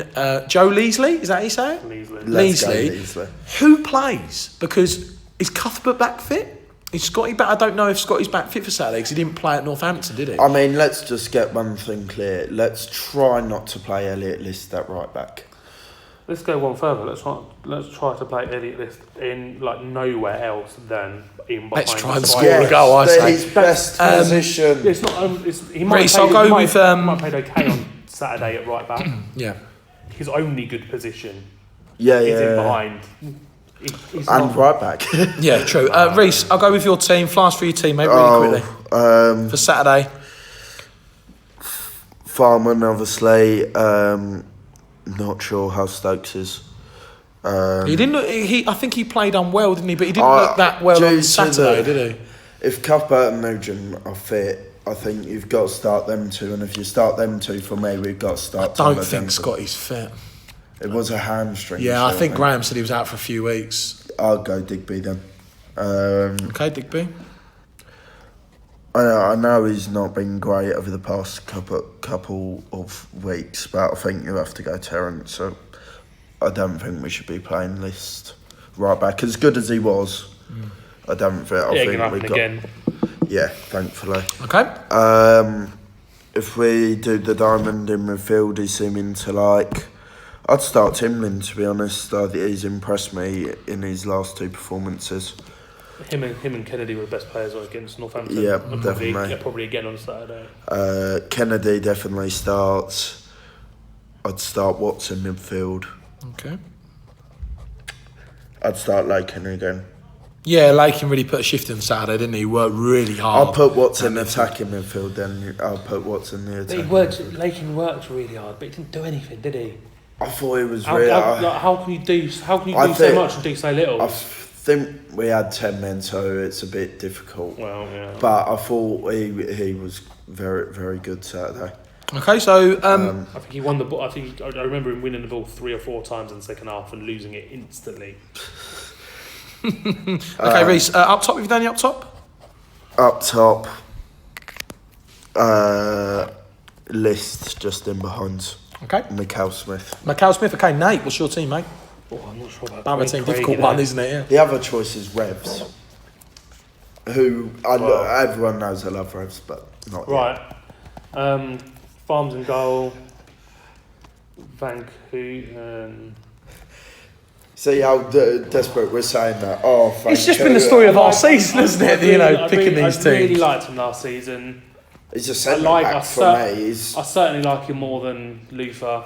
Joe Leasley, is that how you say it? Let's go, Leasley. Leasley. Who plays? Because is Cuthbert back fit? Is Scotty back? I don't know if Scotty's back fit for Saturday because he didn't play at Northampton, did he? I mean, let's just get one thing clear. Let's try not to play Elliot List at right back. Let's go one further. Let's try to play Elliot List in nowhere else than in behind. Let's try and the score striker. a goal, I say. His best position. It's not. He might Reece, have I'll go he with, might have played okay on Saturday at right back. Yeah. His only good position Yeah, is in yeah. behind. He's And not, right back. Yeah, true. Reece, I'll go with your team. Flash for your team, mate, really quickly. For Saturday. Farman, obviously. Not sure how Stokes is. He didn't look, I think he played unwell, didn't he? But he didn't look that well due on to Saturday, did he? If Cuthbert and Nugent are fit, I think you've got to start them two. And if you start them two, for me, we've got to start Don't Tyler think Denton. Scotty's fit. It was a hamstring. Yeah, I so think Graham said he was out for a few weeks. I'll go Digby then. Okay, Digby. I know he's not been great over the past couple of weeks, but I think you have to go Terrence. So I don't think we should be playing List right back. As good as he was, I don't think. I think gonna happen we got. again. Yeah, thankfully. Okay. If we do the diamond in midfield, he's seeming to like. I'd start Timlin, to be honest. I think he's impressed me in his last 2 performances. Him and Kennedy were the best players against Northampton. Yeah, and definitely. Probably again on Saturday. Kennedy definitely starts. I'd start Watson midfield. Okay. I'd start Lakin again. Yeah, Lakin really put a shift in Saturday, didn't he? He worked really hard. I'll put Watson attacking midfield, then I'll put Watson the attack. Lakin worked really hard, but he didn't do anything, did he? I thought he was How, really. how can you do so think- much and do so little? I think we had 10 men, so it's a bit difficult. Well, yeah. But I thought he was very, very good Saturday. Okay, so I think he won the ball. I remember him winning the ball 3 or 4 times in the second half and losing it instantly. okay, Reece, up top. Have you done any up top? Up top, List just in behind Okay. Mikhail Smith. Macau Smith. Okay, Nate, what's your team, mate? Oh, I'm not sure about Barra team, Craig difficult there. one, isn't it? Yeah. The other choice is Revs, who everyone knows I love Revs, but not yet. Right. Farms and goal. Vancouver. See how desperate we're saying that. Oh, thank It's just you. been the story of our season, isn't it? Picking these teams. I really liked him last season. He's a centre back for me. I certainly like him more than Luther.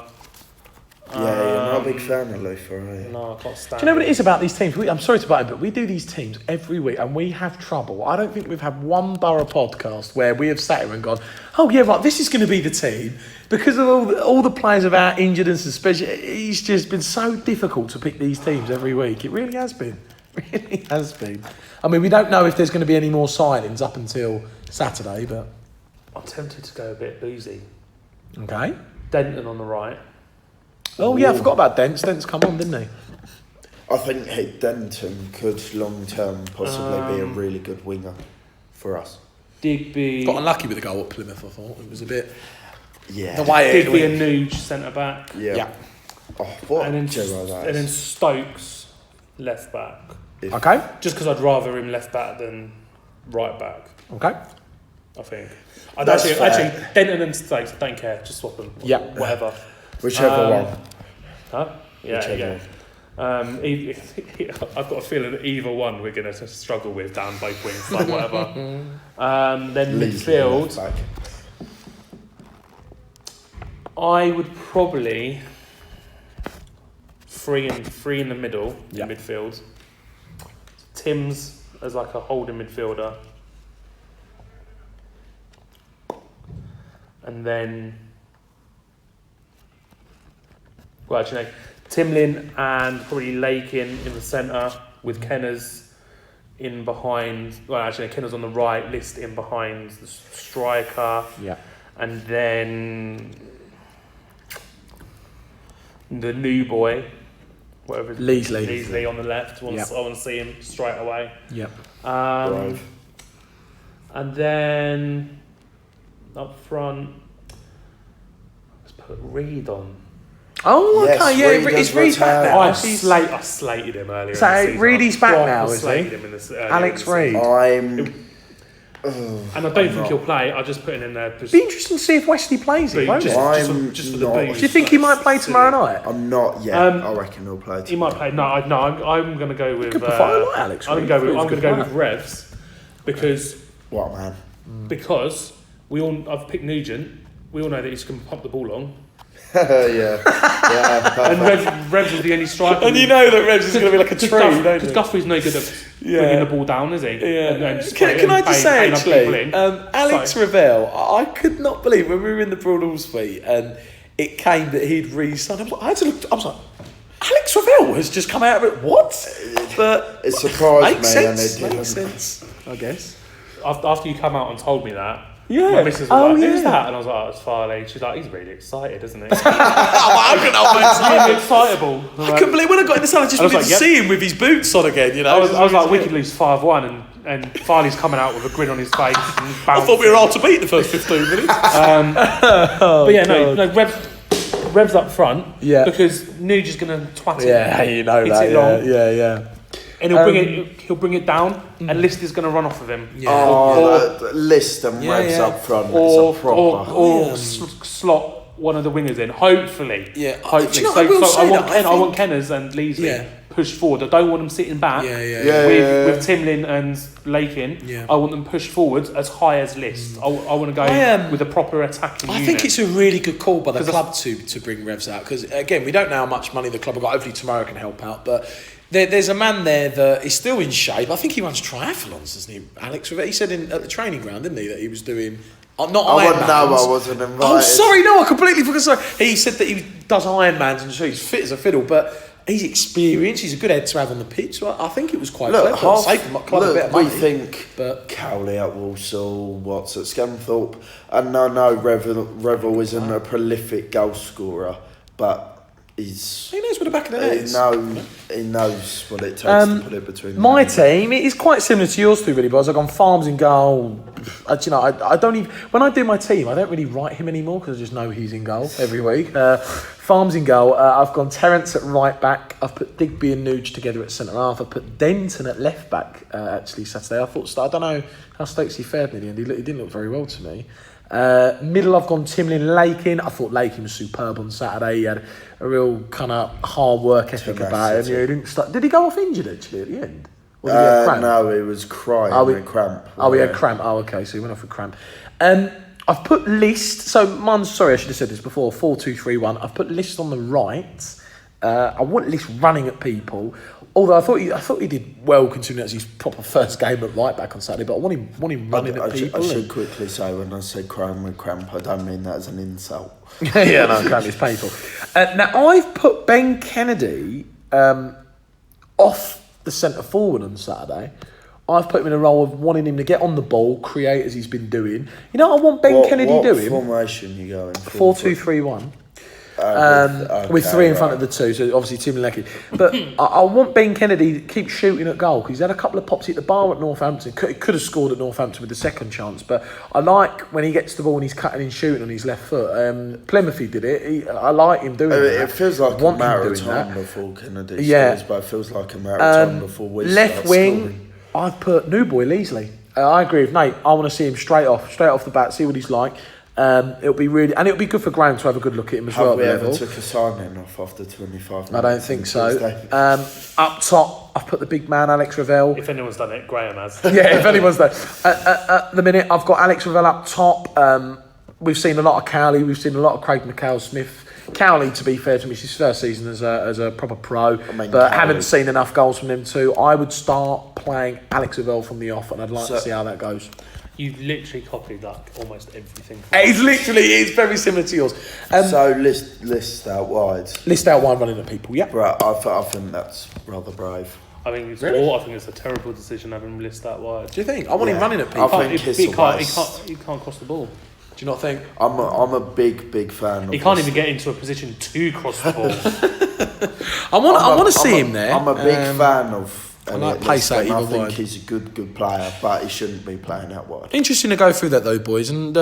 Yeah, you're not a big fan of Luther, are you? No, I can't stand Do you know what him. it is about these teams? I'm sorry to butt in, but we do these teams every week and we have trouble. I don't think we've had one Borough podcast where we have sat here and gone, oh yeah, right, this is going to be the team. Because of all the players are out injured and suspicious, it's just been so difficult to pick these teams every week. It really has been. It really has been. I mean, we don't know if there's going to be any more signings up until Saturday, but... I'm tempted to go a bit boozy. Okay. Denton on the right. Oh yeah, I forgot about Dent's. Dent's come on, didn't he? I think Denton could long term possibly be a really good winger for us. Digby. Got unlucky with the goal at Plymouth, I thought. It was a bit... Yeah. The way Digby it and Nuge centre back. Yeah. Oh, what And then, duo that and then is. Stokes left back. Okay. Just because I'd rather him left back than right back. Okay. I think. That's fair. Actually, Denton and Stokes, I don't care. Just swap them. Yeah. Whatever. Whichever one. Huh? Yeah, Whichever yeah. I've got a feeling that either one we're going to struggle with down both wings, like whatever. Then Leeds midfield, left back. I would probably three in the middle Yeah. in midfield. Tim's as like a holding midfielder, and then. Well, actually, no. Timlin and probably Lakin in the centre with Kenners in behind. Well, actually, no, Kenners on the right, List in behind the striker. Yeah. And then the new boy, whatever his Leesley on the left. I want to see him straight away. Yep. Right. And then up front, let's put Reed on. Oh, okay, Yes, yeah, Reed it's has Reed back returned. now. I slated him earlier. So, in the season. Reedy's back Proper now, is he? slated him in this, earlier Alex in the season. Reed. And I don't think he'll play. I just put him in there. It'd be interesting to see if Wesley plays it, won't it? I'm just for the not- booze. Do you think he might play tomorrow night? I'm not yet. I reckon he'll play. He might play. No, I'm going to go with. Good performer, like Alex I'm Reed. going to He was a good go player. with Revs because What man? I've picked Nugent. We all know that he's going to pump the ball long, Yeah. and Revs is the only striker. And you know that Revs is going to be like a tree, don't Because you? Guthrie's no good at bringing the ball down, is he? Yeah. And just Can I just say, paying up people actually, in. Alex So- Ravel, I could not believe when we were in the Broadhall suite and it came that he'd re-signed. I was like, Alex Ravel has just come out of it. What? But It surprised makes me sense. and it Makes didn't. sense. I guess. After you come out and told me that, Yeah. my missus was Oh, like, "Who's yeah. that?" And I was like, "Oh, it's Farley." She's like, "He's really excited, isn't he?" I He's excitable. couldn't believe when I got in the sun. I just I was wanted like, to yep. see him with his boots on again. You know, I was like, we could lose 5-1, and Farley's coming out with a grin on his face. And I thought we were all to beat the first 15 minutes. But yeah, no, Revs up front. Yeah. Because Nuge is going to twat it. Yeah, you know Hits that. it long. Yeah. And he'll bring it down, and List is going to run off of him. Yeah. Oh, List and Yeah, Revs yeah. up front. Or it's a proper. slot one of the wingers in. Hopefully. Yeah. Hopefully. Do you know, I will say that, I I want think- Kenners and Leesley Yeah. pushed forward. I don't want them sitting back. Yeah. With Timlin and Lakin, Yeah. I want them pushed forward as high as List. I want to go with a proper attacking I unit. think it's a really good call by the 'Cause club to bring Revs out because again we don't know how much money the club have got. Hopefully tomorrow can help out, but there's a man there that is still in shape. I think he runs triathlons, doesn't he, Alex? He said at the training ground, didn't he, that he was doing not Ironmans. I wasn't invited. Oh, sorry, no, I completely forgot. Sorry, he said that he does Ironmans and so he's fit as a fiddle, but. He's experienced. He's a good head to have on the pitch. So I think it was quite clever. Saved the club a bit of money. We think Cowley at Walsall, Watts at Scunthorpe, and no, Revel isn't a prolific goal scorer, but He knows where the back of the net is. He knows what it takes to put it between. My team, it is quite similar to yours two, really, boys. I've gone Farms in goal. I don't even... When I do my team, I don't really write him anymore because I just know he's in goal every week. Farms in goal. I've gone Terence at right back. I've put Digby and Nuge together at centre half. I've put Denton at left back, actually, Saturday. I don't know how Stokesy fared in the end. He didn't look very well to me. Middle, I've gone Timlin Lakin. I thought Lakin was superb on Saturday. He had a real kind of hard work ethic about him. Yeah, he didn't start. Did he go off injured actually at the end? Or did he have cramp? No, he was crying with cramp. He had cramp. Oh, okay, so he went off with cramp. I've put List. So mine's, sorry, I should have said this before. 4-2-3-1. I've put List on the right. I want List running at people. Although I thought he did well considering that's his proper first game at right back on Saturday. But I want him running at people. I should quickly say when I say crying with cramp, I don't mean that as an insult. Yeah, no, cramp is painful. Now I've put Ben Kennedy off the centre forward on Saturday. I've put him in a role of wanting him to get on the ball, create as he's been doing. You know what I want Ben Kennedy doing? What formation you going for? 4-2-3-1. With three in front of the two, so obviously Tim Leckie. But I want Ben Kennedy to keep shooting at goal because he's had a couple of pops at the bar at Northampton. Could have scored at Northampton with the second chance, but I like when he gets the ball and he's cutting and shooting on his left foot. Plymouth, he did it. I like him doing that. It feels like a marathon before Kennedy scores, but it feels like a marathon before we left start wing, scoring. I've put New Boy Leasley. I agree with Nate. I want to see him straight off the bat, see what he's like. It'll be good for Graham to have a good look at him as well. Have we ever took a signing off after 25 minutes? I don't think so. Up top, I've put the big man, Alex Ravel. If anyone's done it, Graham has. Yeah, if anyone's done it. At the minute, I've got Alex Ravel up top. We've seen a lot of Cowley. We've seen a lot of Craig McHale-Smith. Cowley, to be fair to me, it's his first season as a proper pro, but haven't seen enough goals from them too. I would start playing Alex Ravel from the off, and I'd like to see how that goes. You literally copied like almost everything. It's very similar to yours. So list out wide. List out wide running at people. Yeah. Right, I think that's rather brave. I think it's a terrible decision having him list that wide. Do you think? I want him running at people. He can't cross the ball. Do you not think? I'm a big fan of he can't even get into a position to cross the ball. I want to see him there. I'm a big fan of I like pace out I either think wide. he's a good player, but he shouldn't be playing out wide. Interesting to go through that though, boys. And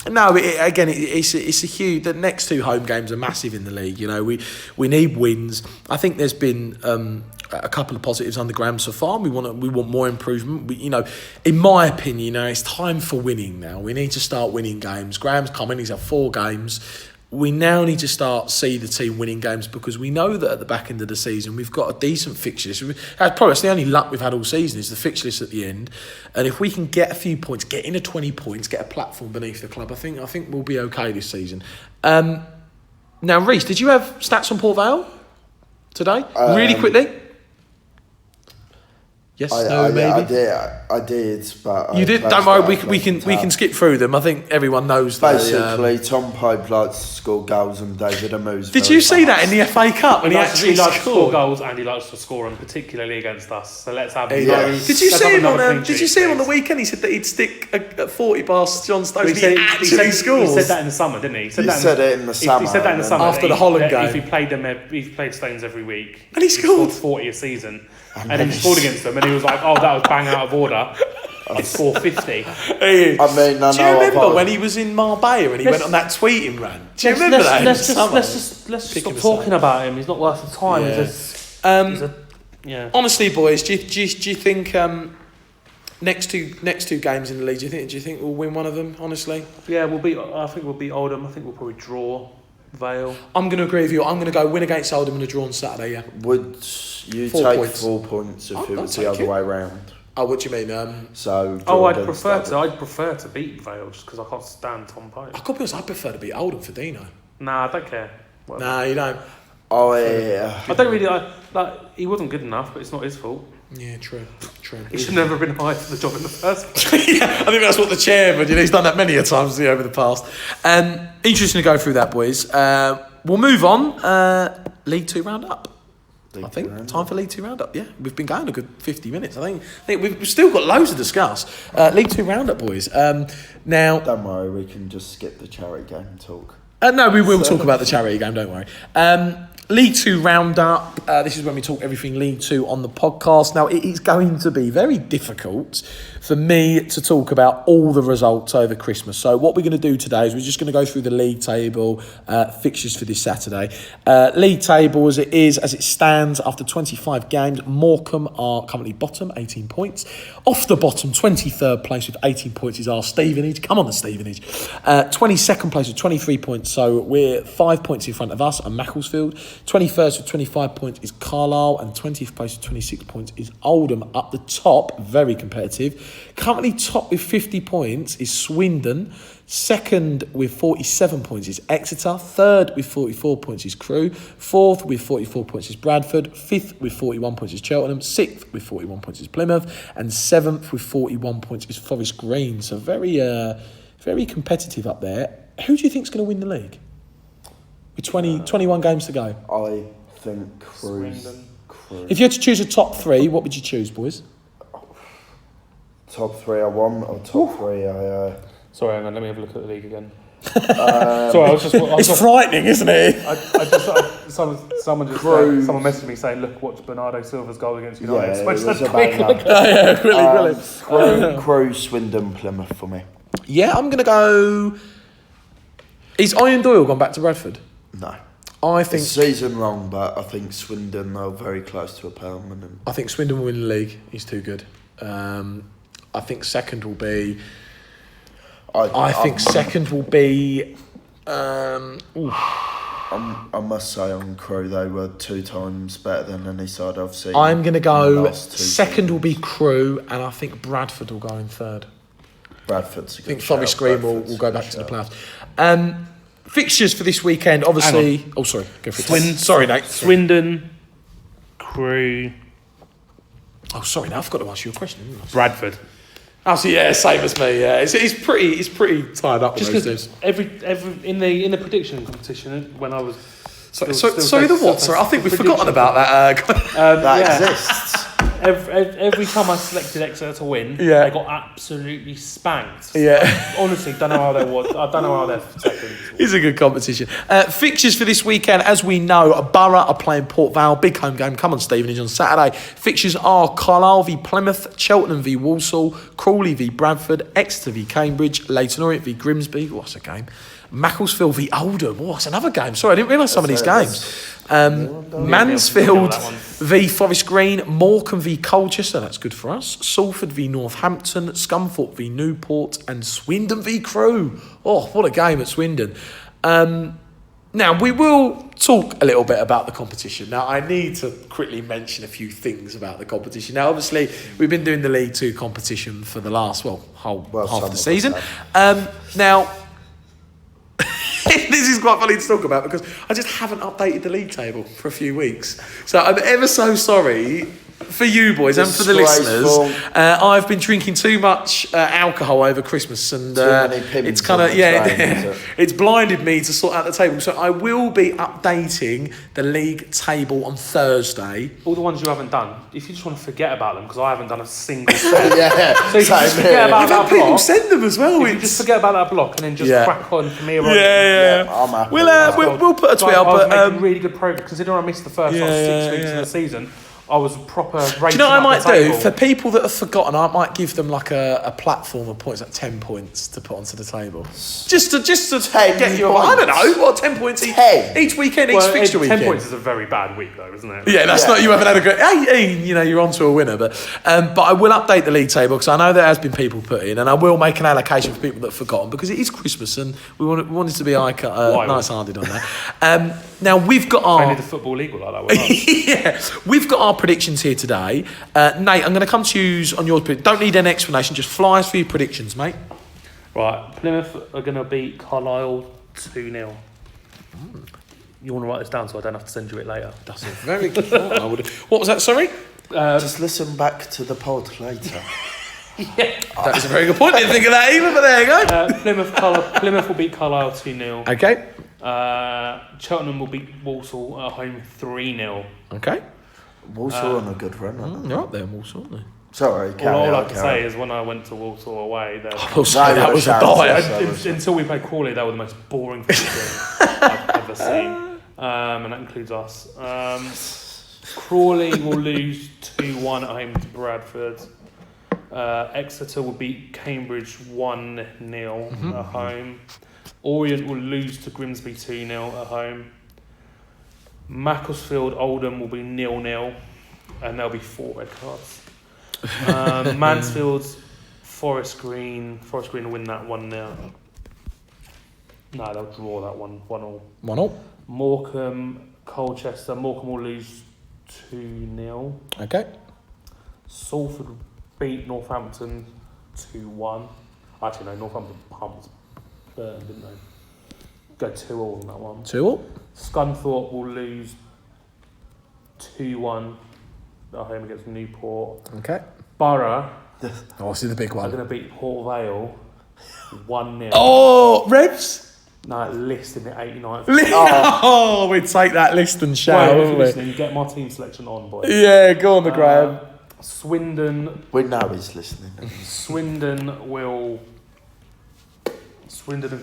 it's a huge. The next two home games are massive in the league. You know, we need wins. I think there's been a couple of positives under Graham so far. We want more improvement. In my opinion, it's time for winning now. We need to start winning games. Graham's coming. He's had 4 games. We now need to see the team winning games because we know that at the back end of the season we've got a decent fixture list. Probably it's the only luck we've had all season is the fixture list at the end. And if we can get a few points, get into 20 points, get a platform beneath the club, I think we'll be okay this season. Now, Reece, did you have stats on Port Vale today? Really quickly? Yes, maybe. I did, but you did. Don't worry, we can skip through them. I think everyone knows. Basically, Tom Pope likes to score goals, and David Amu's. Did you see that in the FA Cup when he actually likes to score scored goals and he likes to score them, particularly against us? So let's have. Did you see him on the weekend? He said that he'd stick at 40 past John Stones. He actually scores. He said that in the summer, didn't he? He said it in the summer. He said that in the summer after the Holland game. If he played Stones every week, and he scored 40 a season. And he scored against them, and he was like, "Oh, that was bang out of order." I scored 50. Do you remember when he was in Marbella and he went on that tweeting rant? Do you remember that? Let's just stop talking about him. He's not worth the time. Yeah. Honestly, boys, do you think next two games in the league? Do you think we'll win one of them? Honestly, yeah, I think we'll beat Oldham. I think we'll probably draw Vale. I'm going to agree with you. I'm going to go win against Oldham and a draw on Saturday. Yeah. Would you take 4 points if it was the other way round? Oh, what do you mean? I'd prefer to beat Vale just because I can't stand Tom Pope. I could be honest, I prefer to beat Oldham for Dino. Nah, I don't care. Whatever. Nah, you don't. Oh yeah. I don't really like. He wasn't good enough, but it's not his fault. Yeah, true. He should never have been hired for the job in the first place. Yeah, I think that's what the chairman. He's done that many a times over the past. Interesting to go through that, boys. We'll move on. League 2 roundup. I think time for League 2 roundup. Yeah, we've been going a good 50 minutes. I think we've still got loads to discuss. League 2 roundup, boys. Now, don't worry, we can just skip the charity game talk. No, we will talk about the charity game. Don't worry. League Two roundup. This is when we talk everything League Two on the podcast. Now, it is going to be very difficult for me to talk about all the results over Christmas. So what we're going to do today is we're just going to go through the league table fixtures for this Saturday. League table as it stands after 25 games. Morecambe are currently bottom, 18 points. Off the bottom, 23rd place with 18 points is our Stevenage. Come on, the Stevenage. 22nd place with 23 points. So we're 5 points in front of us and Macclesfield. 21st with 25 points is Carlisle, and 20th place with 26 points is Oldham. Up the top, very competitive. Currently top with 50 points is Swindon. Second with 47 points is Exeter. Third with 44 points is Crewe. Fourth with 44 points is Bradford. Fifth with 41 points is Cheltenham. Sixth with 41 points is Plymouth. And seventh with 41 points is Forest Green. So very competitive up there. Who do you think is going to win the league? With 21 games to go. I think Crewe. If you had to choose a top three, what would you choose, boys? Top three I want, or top three I... Sorry, hang on, let me have a look at the league again. Sorry, It's frightening, isn't it? Someone messaged me saying, "Look, watch Bernardo Silva's goal against United." Yeah, Switch it was that about quick. that. Crewe, Swindon, Plymouth for me. Yeah, I'm going to go... Is Iron Doyle gone back to Bradford? No. I think It's season long, but I think Swindon are very close to a permanent. I think Swindon will win the league. He's too good. I think second will be... I think second will be... I must say on Crewe they were 2 times better than any side I've seen. I'm going to go... Second will be Crewe, and I think Bradford will go in third. Bradford's a good I think Forest Green will go back to the playoffs. Fixtures for this weekend, obviously... Oh, sorry. Go for it. Sorry, Nate. Swindon, Crewe... Oh, sorry, now I forgot to ask you a question. Didn't I? Bradford. Oh, so yeah, same as me. Yeah, it's pretty tied up. Just with those because teams. every in the prediction competition when I was... Sorry, the what? Sorry, I think we've forgotten about that. That exists. Every time I selected Exeter to win, Yeah. they got absolutely spanked. Yeah. Honestly, don't know how they was. I don't know how they're second. It's a good competition. Fixtures for this weekend, as we know, Borough are playing Port Vale, big home game. Come on, Stevenage on Saturday. Fixtures are Carlisle v Plymouth, Cheltenham v Walsall, Crawley v Bradford, Exeter v Cambridge, Leyton Orient v Grimsby. Oh, that's a game. Macclesfield v Oldham. Oh, that's another game. Sorry, I didn't realise some of these games. Mansfield v Forest Green, Morecambe v Colchester, that's good for us. Salford v Northampton, Scunthorpe v Newport, and Swindon v Crewe. Oh, what a game at Swindon. Now, we will talk a little bit about the competition. Now, I need to quickly mention a few things about the competition. Now, obviously, we've been doing the League Two competition for the last, half of the season. Now... This is quite funny to talk about because I just haven't updated the league table for a few weeks. So I'm ever so sorry for you boys and for the listeners. I've been drinking too much alcohol over Christmas, and it's kind of it's blinded me to sort out the table. So I will be updating the league table on Thursday. All the ones you haven't done, if you just want to forget about them, because I haven't done a single set. So you can just forget about that people block. send them as well. If you just forget about that block and then just crack on from here on. I'm happy. We'll put a tweet up. I was making really good progress considering I missed the first 6 weeks of the season. I was proper racing. Do you know what I might do? do? For people that have forgotten, I might give them like a platform of points, like 10 points to put onto the table. Just to get you. I don't know, 10 points each weekend, each fixture weekend. 10 points is a very bad week though, isn't it? Yeah, that's not, you haven't had a great, you're on to a winner. But I will update the league table because I know there has been people put in, and I will make an allocation for people that have forgotten because it is Christmas and we wanted to be nice-hearted on that. Now we've got our... Only the Football League will like that one. We've got our predictions here today. Nate, I'm going to come to you on yours. Don't need an explanation, just fly us through your predictions, mate. Right, Plymouth are going to beat Carlisle 2-0. You want to write this down so I don't have to send you it later? That's a very good point. What was that, sorry? Just listen back to the pod later. That is a very good point. Didn't think of that either, but there you go. Plymouth will beat Carlisle 2-0. Okay. Cheltenham will beat Walsall at home 3-0. Okay. Walsall on a good run, aren't they? You're up there, Walsall, aren't they? Sorry, all I can say is when I went to Walsall away, that was a dive. Until we played Crawley, they were the most boring fixture I've ever seen. and that includes us. Crawley will lose 2-1 at home to Bradford. Exeter will beat Cambridge 1-0 at home. Orient will lose to Grimsby 2-0 at home. Macclesfield Oldham will be 0-0, and there'll be 4 red cards. Mansfield's Forest Green will win that 1-0. No, they'll draw that 1-1. 1-1. Morecambe Colchester. Morecambe will lose 2-0. Okay. Salford beat Northampton 2-1. Actually, no, Northampton pumped Burn, didn't they? Go 2-all on that one. 2-2. Scunthorpe will lose 2-1 at home against Newport. Okay. Borough Oh, see the big are one. going to beat Port Vale 1-0. Oh, Revs. No, List in the 89th. Oh, we'd take that list and shout, Wait, if wouldn't you're we? listening, get my team selection on, boys. Yeah, go on the Graham. Swindon We know he's listening. Swindon and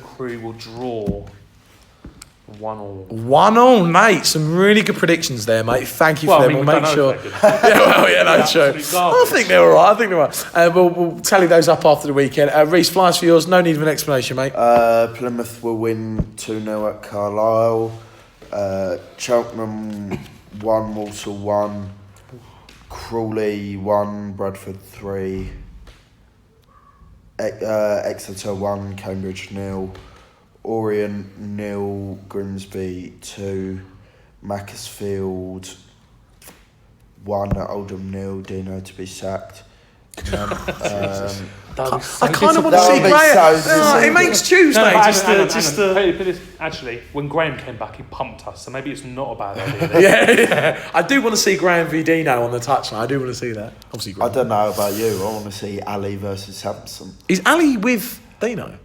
Crewe will draw 1-1. 1-1, mate. Some really good predictions there, mate. Thank you for them. We'll make sure. True. I think they're all right. We'll tally those up after the weekend. Reece, flies for yours. No need of an explanation, mate. Plymouth will win 2-0 at Carlisle. Cheltenham 1, Walsall 1. Crawley 1, Bradford 3. Exeter 1, Cambridge 0. Orient 0, Grimsby 2. Macclesfield 1 at Oldham 0. Dino to be sacked. I kind of want to see Graham. It makes Tuesday Actually, when Graham came back, he pumped us, so maybe it's not a bad idea. yeah. I do want to see Graham v Dino on the touchline. I do want to see that. Obviously, I don't know about you. I want to see Ali versus Sampson. Is Ali with Dino?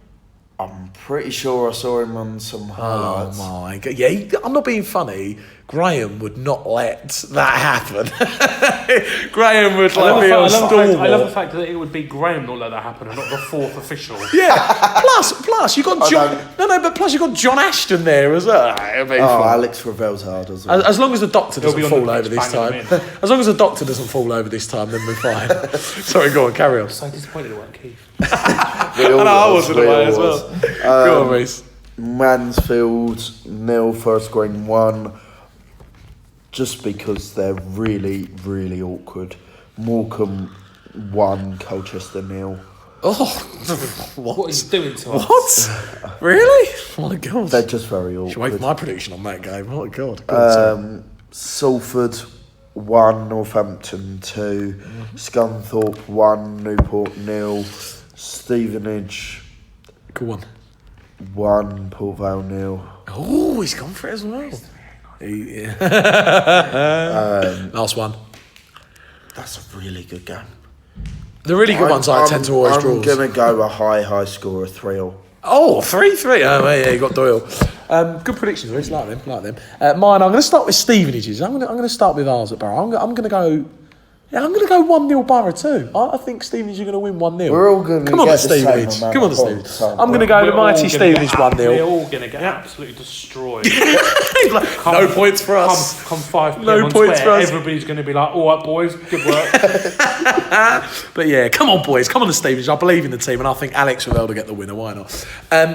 I'm pretty sure I saw him on some highlights. Oh my god! Yeah, I'm not being funny. Graham would not let that happen. Graham would be on stalwart. I love the fact that it would be Graham not let that happen and not the fourth official. Yeah. Plus you got John. But plus you got John Ashton there as well. Alex Ravel's hard as well. As long as the doctor doesn't fall over this time. Banging As long as the doctor doesn't fall over this time, then we're fine. Sorry, go on, carry on. I'm so disappointed it weren't Keith. I wasn't away as well. Go on, Reece. Mansfield 0, Forest Green 1. Just because they're really, really awkward. Morecambe 1, Colchester 0. Oh, What is he doing to us? What? Really? Oh my god. They're just very Should wait for awkward. my prediction on that game. Oh my god. Salford 1, Northampton 2. Scunthorpe 1, Newport 0. Stevenage Go on. 1, Port Vale 0. Oh, he's gone for it as well. Yeah. Last one. That's a really good game. The really good ones I tend to always draw. I'm going to go a high score of 3-0. Oh, 3-3. Oh, yeah, you got Doyle. Good predictions, Reece. Like them. Mine, I'm going to start with Stevenage's. I'm going to start with ours at Borough. I'm going to go. Yeah, I'm going to go 1-0 Borough too. I think Stevenage are going to win 1-0. We're all going to Come on, get the the same Stevenage. amount Come on, the of Stevenage. points, I'm going to go the mighty Stevenage 1-0. We're all going to get absolutely destroyed. No points for us. Come 5 p.m. No on points Twitter, for us. everybody's going to be like, all right, boys, good work. But yeah, come on, boys. Come on, the Stevenage. I believe in the team, and I think Alex Ravel to get the winner. Why not?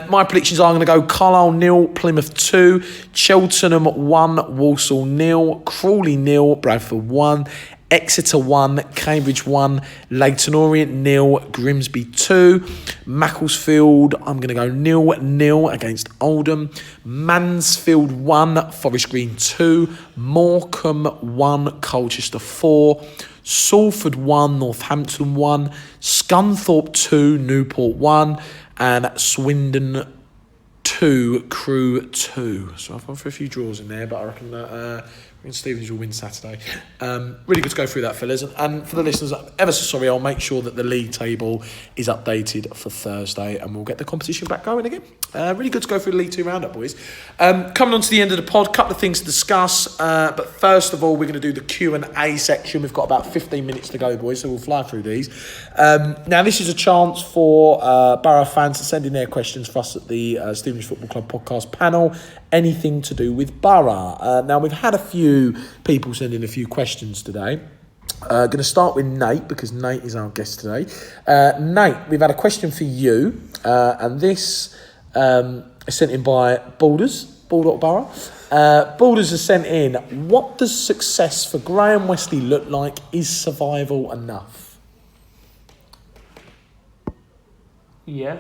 My predictions are I'm going to go Carlisle 0, Plymouth 2, Cheltenham 1, Walsall 0, Crawley 0, Bradford 1, Exeter 1, Cambridge 1, Leyton Orient 0, Grimsby 2, Macclesfield, I'm going to go 0-0 against Oldham, Mansfield 1, Forest Green 2, Morecambe 1, Colchester 4, Salford 1, Northampton 1, Scunthorpe 2, Newport 1, and Swindon 2, Crewe 2. So I've gone for a few draws in there, but I reckon that Stevenage will win Saturday. Really good to go through that, fellas. And for the listeners, ever so sorry, I'll make sure that the league table is updated for Thursday and we'll get the competition back going again. Really good to go through the League 2 roundup, boys. Coming on to the end of the pod, couple of things to discuss. But first of all, we're going to do the Q&A section. We've got about 15 minutes to go, boys, so we'll fly through these. Now, this is a chance for Borough fans to send in their questions for us at the Stevenage Football Club podcast panel. anything to do with Borough. Now, we've had a few people send in a few questions today. Going to start with Nate, because Nate is our guest today. Nate, we've had a question for you, and this is sent in by Balders, Ball.Borough. Balders has sent in, what does success for Graham Wesley look like? Is survival enough? Yeah.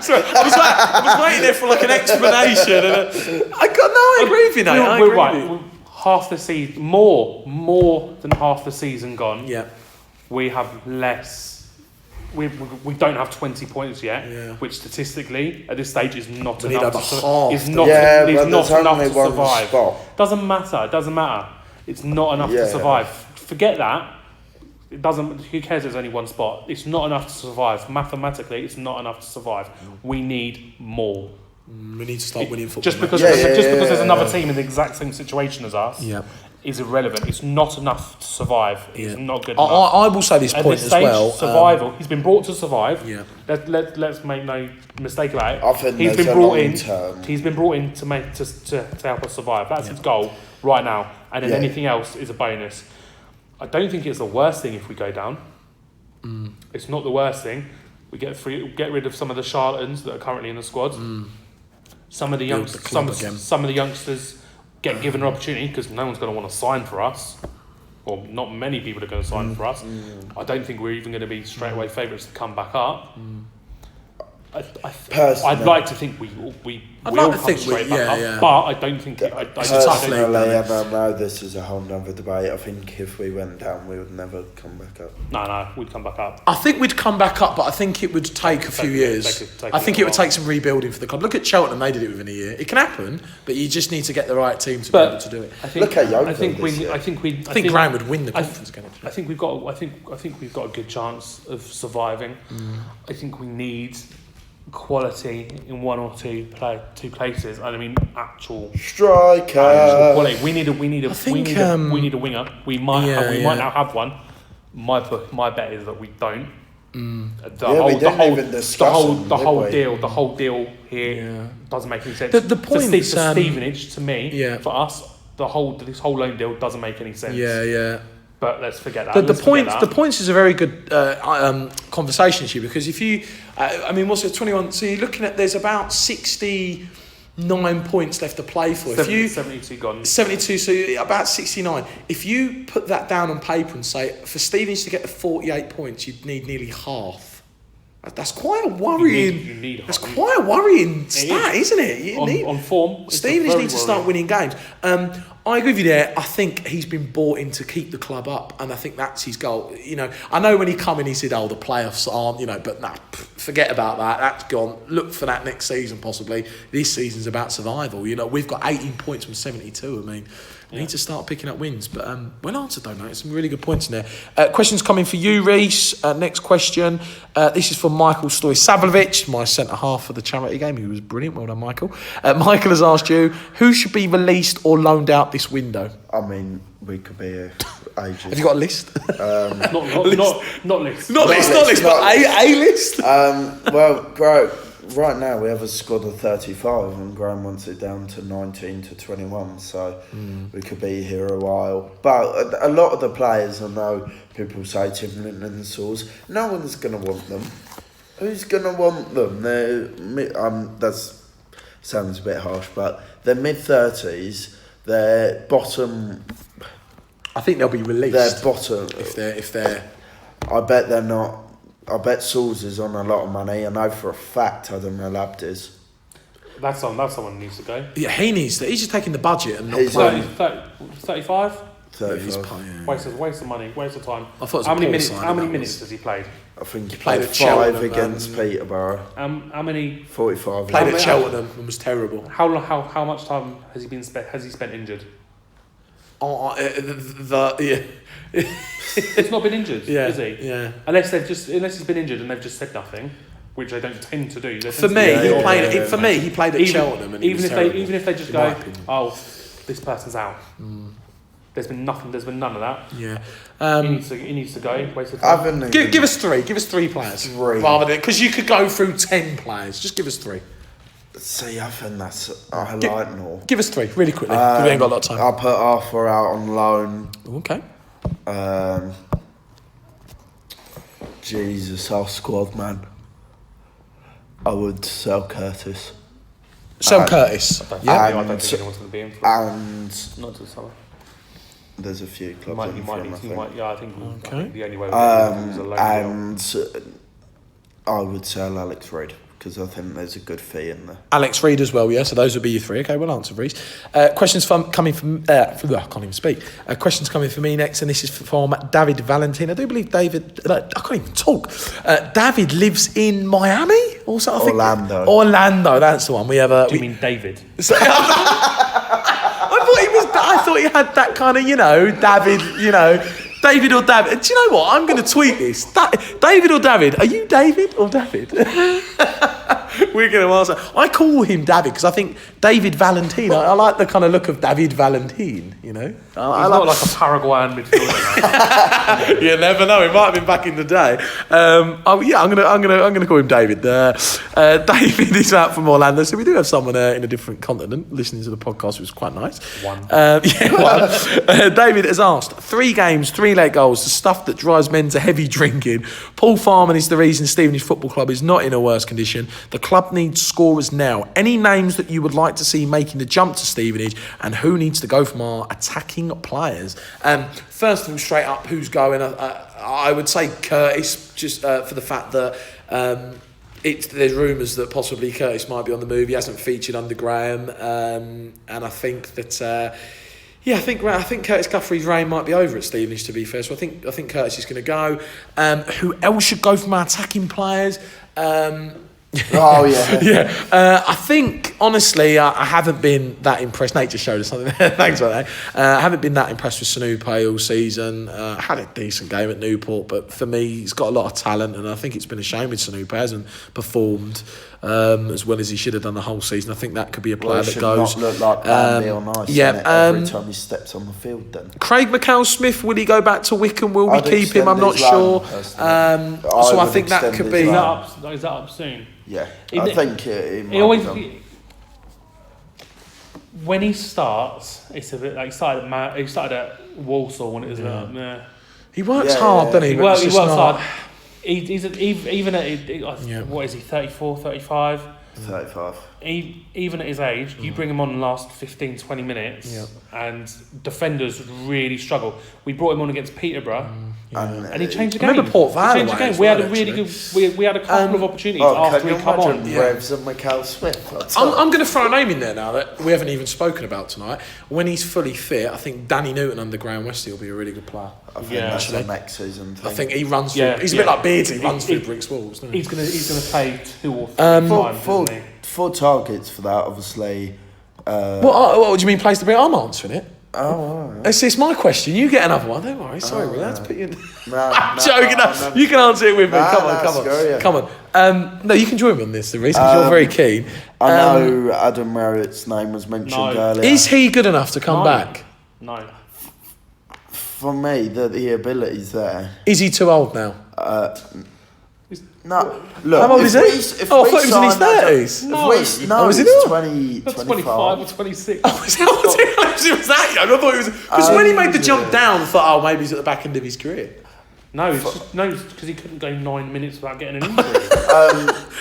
Sorry, I was waiting there for like an explanation. And I agree with you, Nate. I We're agree right. with you. Half the season, more than half the season gone. Yeah. We have less. We don't have 20 points yet, which statistically at this stage is not We need enough. over half. Is not Yeah, is but not there's enough only to one survive. spot. Doesn't matter. It's not enough to Yeah. survive. Forget that. It doesn't. Who cares? There's only one spot. It's not enough to survive. Mathematically, it's not enough to survive. We need more. We need to start winning football. Just because matches. there's another team in the exact same situation as us is irrelevant. It's not enough to survive. It's not good enough. I will say this At point this as stage, well. survival. He's been brought to survive. Yeah. Let's make no mistake about it. I think He's there's been a brought in. long-term- He's been brought in to help us survive. That's his goal right now. And then anything else is a bonus. I don't think it's the worst thing if we go down. It's not the worst thing. We get rid of some of the charlatans that are currently in the squad. Some of the Build the club again. some of the youngsters get given an opportunity because no one's going to want to sign for us, or not many people are going to sign for us. I don't think we're even going to be straight away favourites to come back up. I'd like to think we will come straight back up, but I don't think it. Personally, and I know this is a whole nother debate. I think if we went down, we would never come back up. No, we'd come back up. I think we'd come back up, but I think it would take a few years. I think it would take some rebuilding for the club. Look at Cheltenham; they did it within a year. It can happen, but you just need to get the right team to be able to do it. Look at Yeovil I think Graham would win the conference game. I think we've got a good chance of surviving. I think we need quality in one or two places. I mean, actual striker. Quality. We need a winger. We might now have one. My bet is that we don't. The whole deal here doesn't make any sense. The point for Stevenage, to me, for us, this whole loan deal doesn't make any sense. But let's forget that. The points is a very good conversation issue, because if you, what's it, 21? So you're looking at, there's about 69 points left to play for. 72 gone. 72, so about 69. If you put that down on paper and say, for Stevenage to get the 48 points, you'd need nearly half. That's quite a worrying. That's quite a worrying stat, isn't it? On form, Stevenage needs to start winning games. I agree with you there. I think he's been brought in to keep the club up, and I think that's his goal. I know when he come in, he said, "Oh, the playoffs aren't," but nah, forget about that. That's gone. Look for that next season, possibly. This season's about survival. We've got 18 points from 72. We need to start picking up wins. But well answered, though, mate. Some really good points in there. Questions coming for you, Reece. Next question. This is from Michael Stoy-Savlovich, my centre half for the charity game. He was brilliant. Well done, Michael. Michael has asked you, who should be released or loaned out this window? We could be here ages. Have you got a list? Not list. Not list, but a list. Right now we have a squad of 35 and Graham wants it down to 19 to 21, so we could be here a while. But a lot of the players, I know people say Tim Linton and Saws, no one's going to want them. Who's going to want them? That sounds a bit harsh, but they're mid-30s, they're bottom... I think they'll be released. They're bottom. If they're... I bet they're not... I bet Sauls is on a lot of money. I know for a fact Adam Alabd is. That's someone who needs to go. Yeah, he needs to. He's just taking the budget and not He's playing. 35? 35. Waste of money, waste of time. I thought it was how many minutes has he played? I think he played played at 5 Cheltenham, against Peterborough. How many? 45. Played at Cheltenham and was terrible. How much time has he spent injured? He's not been injured, is he? Yeah. Unless he's been injured and they've just said nothing, which they don't tend to do. For me, he played at Cheltenham, and even if they just go, "Oh, this person's out." There's been nothing. There's been none of that. Yeah. He needs to go. Wasted time. Give us three. Give us 3 players. Rather than because you could go through 10 players. Just give us 3. See, I think that's a highlight more. Give us 3 really quickly. 'Cause we ain't got a lot of time. I'll put Arthur out on loan. Okay. Jesus, our squad, man. I would sell Curtis. Curtis. Yeah. I don't think anyone's going to be in for And not to the summer. there's a few clubs I in think. for him, I think. Yeah, I think the only way is a loan deal. And I would sell Alex Reid because I think there's a good fee in there. Alex Reid as well, yeah. So those would be your 3. Okay, well answered, Reece. Questions coming from. I can't even speak. Questions coming for me next, and this is from David Valentin. I do believe David. I can't even talk. David lives in Miami or something. Orlando. Orlando, that's the one. We have a. Do you mean David? I thought he had that kind of, David, David or David. Do you know what? I'm going to tweet this. David or David? Are you David or David? We're going to answer. I call him David because I think David Valentin. I like the kind of look of David Valentin. He's not like a Paraguayan midfielder. You never know. He might have been back in the day. I'm gonna call him David. David is out from Orlando, so we do have someone in a different continent listening to the podcast, which is quite nice. One. David has asked 3 games, 3 late goals, the stuff that drives men to heavy drinking. Paul Farman is the reason Stevenage Football Club is not in a worse condition. The club needs scorers now. Any names that you would like to see making the jump to Stevenage, and who needs to go from our attacking players? First of all, straight up, who's going? I would say Curtis, just for the fact that there's rumours that possibly Curtis might be on the move. He hasn't featured under Graham, and I think that. I think Curtis Guthrie's reign might be over at Stevenage, to be fair. So I think Curtis is going to go. Who else should go from our attacking players? Oh yeah. I think honestly, I haven't been that impressed. Nate just showed us something there. Thanks for that. I haven't been that impressed with Sanoupé all season. Had a decent game at Newport, but for me, he's got a lot of talent, and I think it's been a shame with Sanoupé hasn't performed as well as he should have done the whole season. I think that could be a player that goes. Not look like Bambi or nice. Every time he steps on the field, then Craig McCall-Smith, will he go back to Wickham? Will we keep him? I'm not sure. So I think that could be. Is that up soon? Yeah, I think he always. When he starts, it's a bit like he started at Walsall when it was He works hard, doesn't he? He works hard. He's even at what is he, 34, 35? 35. Even at his age, you bring him on the last 15, 20 minutes, and defenders really struggle. We brought him on against Peterborough, and he changed the game. Remember Port Vale? We had a really good. We had a couple of opportunities after he come on. Revs and McCall-Smith. I'm going to throw a name in there now that we haven't even spoken about tonight. When he's fully fit, I think Danny Newton under Graham Westy will be a really good player. I think that's the next season thing. I think he runs through. He's a bit like Beards. He runs through bricks walls. Doesn't he? He's going to play 2 or 3 times. Isn't he? 4 targets for that, obviously. What do you mean? Place to bring? I'm answering it. Oh, all right. It's my question. You get another one. Don't worry. Sorry, we're allowed to put you in. I'm joking. No, you can answer it with me. Come on. No, you can join me on this, the reason because you're very keen. I know Adam Merritt's name was mentioned earlier. Is he good enough to come back? No. For me, the ability's there. Is he too old now? No, look. How old is he? I thought he was in his 30s. No, is he he's not? 25 or 26. Was that young? I thought he was. Because when he made the jump down, I thought, maybe he's at the back end of his career. No, because he couldn't go 9 minutes without getting an injury.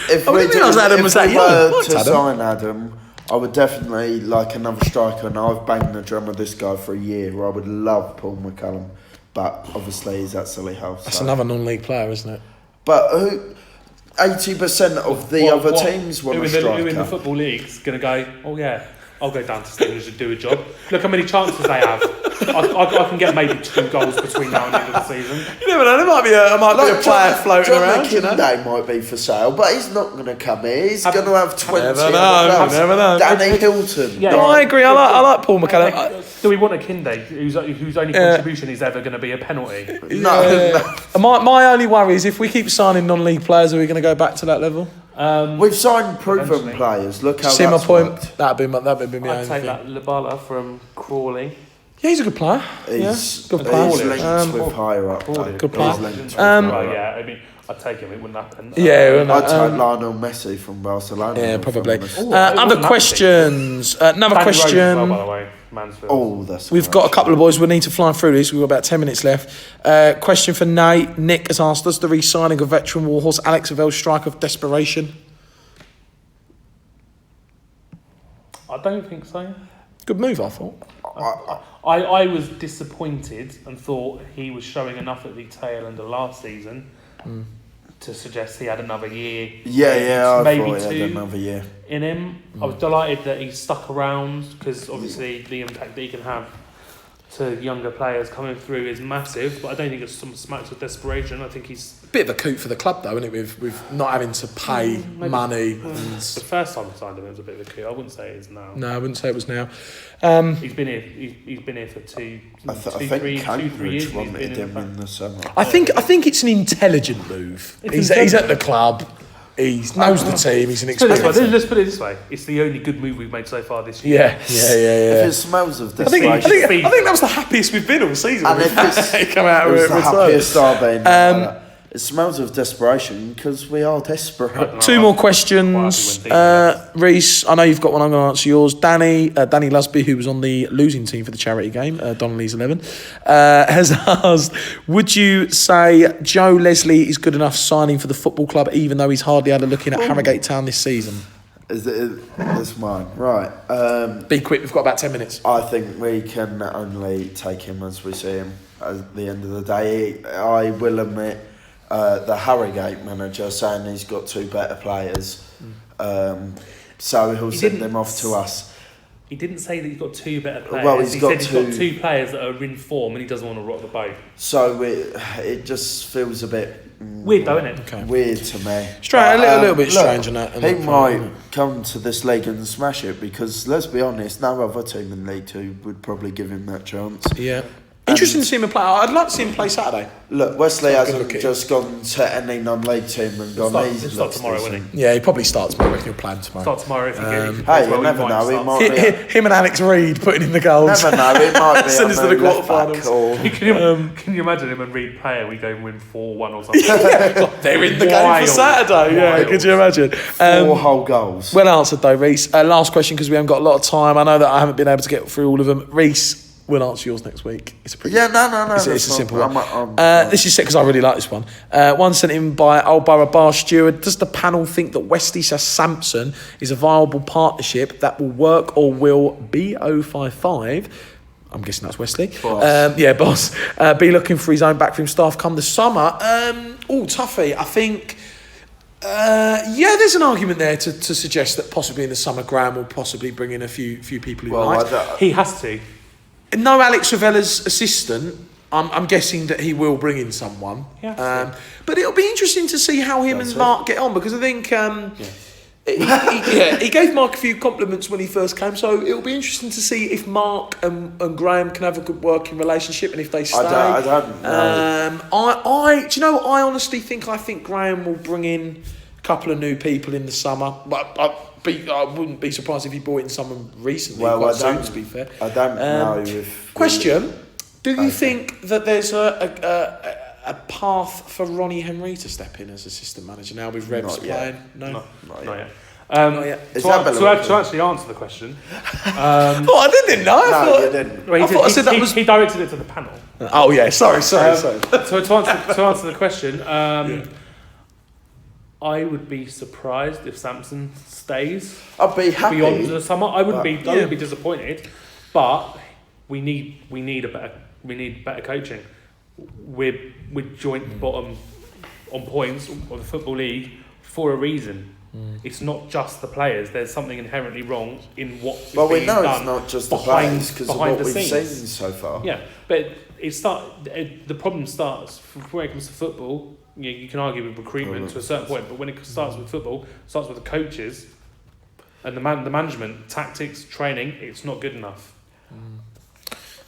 If we were to sign Adam, I would definitely like another striker, and I've banged the drum of this guy for a year. I would love Paul McCallum, but obviously he's at Solihull. That's another non-league player, isn't it? But 80% of the other teams want a striker. Who in the Football League's going to go, oh yeah, I'll go down to Stevenage and do a job. Look how many chances they have. I can get maybe 2 goals between now and the end of the season. You never know, there might be a player floating around. John McKinday might be for sale, but he's not going to come here. He's going to have 20. Never know. Danny Hilton. Yeah. No, I agree. I like Paul McCallum. Do we want a Kinde whose only contribution is ever going to be a penalty? No. My only worry is if we keep signing non-league players, are we going to go back to that level? We've signed proven players. Look how see that's my point. Worked. That'd be my only I'd take thing. that Labala from Crawley. Yeah, he's a good player. He's good player. linked with higher up. Good player. Yeah, I mean, I'd take him. It wouldn't happen. I'd take Lionel Messi from Barcelona. Yeah, probably. Other questions. Another question. Well, by the way, Mansfield. We've got a couple of boys. We need to fly through this. We've got about 10 minutes left. Question for Nate. Nick has asked us the re-signing of veteran warhorse Alex Avell's strike of desperation. I don't think so. Good move, I thought. I was disappointed and thought he was showing enough at the tail end of last season to suggest he had another year. Maybe two. He had another year in him. I was delighted that he stuck around because obviously the impact that he can have to younger players coming through is massive. But I don't think it's some smacks of desperation. I think he's a bit of a coup for the club, though, isn't it? With not having to pay money. The first time I signed him, it was a bit of a coup. I wouldn't say it is now. No, I wouldn't say it was now. He's been here. He's been here for 3 years. Wanted him in the summer. I think it's an intelligent move. He's at the club. He knows the team. He's an experienced. Let's put it this way: it's the only good move we've made so far this year. Yeah. If it smells of desperation, I think that was the happiest we've been all season. And if it's come out it was the happiest I've been. It smells of desperation because we are desperate. Two more questions. Reese, I know you've got one. I'm going to answer yours. Danny Lusby, who was on the losing team for the charity game, Donnelly's 11, has asked, would you say Joe Leslie is good enough signing for the football club, even though he's hardly had a look in at Harrogate Town this season? It's mine. Right. Be quick, we've got about 10 minutes. I think we can only take him as we see him. At the end of the day, I will admit, the Harrogate manager saying he's got 2 better players, so he'll send them off to us. He didn't say that he's got 2 better players. Well, he said he's got 2 players that are in form and he doesn't want to rock the boat. So it just feels a bit weird, though, isn't it? Okay. Weird to me. A little bit strange on that. He might come to this league and smash it because, let's be honest, no other team in League 2 would probably give him that chance. Yeah. Interesting to see him play. I'd like to see him play Saturday. Look, Wesley hasn't just gone to any non-league team and gone, he'll start tomorrow, won't he? Yeah, he probably starts tomorrow. He'll play tomorrow. Start tomorrow if he gets. Hey, you never know. He might be him and Alex Reid putting in the goals. Never know. It might be send us to the quarterfinals. Can you imagine him and Reid play and we go and win 4-1 or something? They're in the game for Saturday. Yeah, could you imagine? 4 whole goals. Well answered though, Reese. Last question because we haven't got a lot of time. I know that I haven't been able to get through all of them. Reese, we'll answer yours next week. It's a pretty no. It's a simple one. This is because I really like this one. One sent in by Old Borough Bar Steward. Does the panel think that Wesley Sampson is a viable partnership that will work, or will B055? I'm guessing that's Wesley. Boss. Be looking for his own backroom staff come the summer. Tuffy. I think. There's an argument there to suggest that possibly in the summer Graham will possibly bring in a few people who might. He has to. No Alex Ravella's assistant. I'm guessing that he will bring in someone. Yeah. But it'll be interesting to see how him and Mark get on, because I think he gave Mark a few compliments when he first came. So it'll be interesting to see if Mark and Graham can have a good working relationship and if they stay. I don't know. I honestly think Graham will bring in a couple of new people in the summer. But I wouldn't be surprised if he brought in someone recently. To be fair. I don't know if... Question, do you think that there's a path for Ronnie Henry to step in as assistant manager now with Revs playing? No, not yet. To actually answer the question... I didn't know. No, you didn't. Well, he directed it to the panel. Oh, yeah, sorry. So to answer the question... I would be surprised if Sampson stays. I'd be happy beyond the summer. I wouldn't be disappointed, but we need better coaching. We're joint bottom on points of the Football League for a reason. It's not just the players. There's something inherently wrong in what is being done. It's not just the players because of what we've seen so far. Yeah, but the problem starts when it comes to football. You can argue with recruitment to a certain point, but when it starts with football, it starts with the coaches and the management, tactics, training. It's not good enough.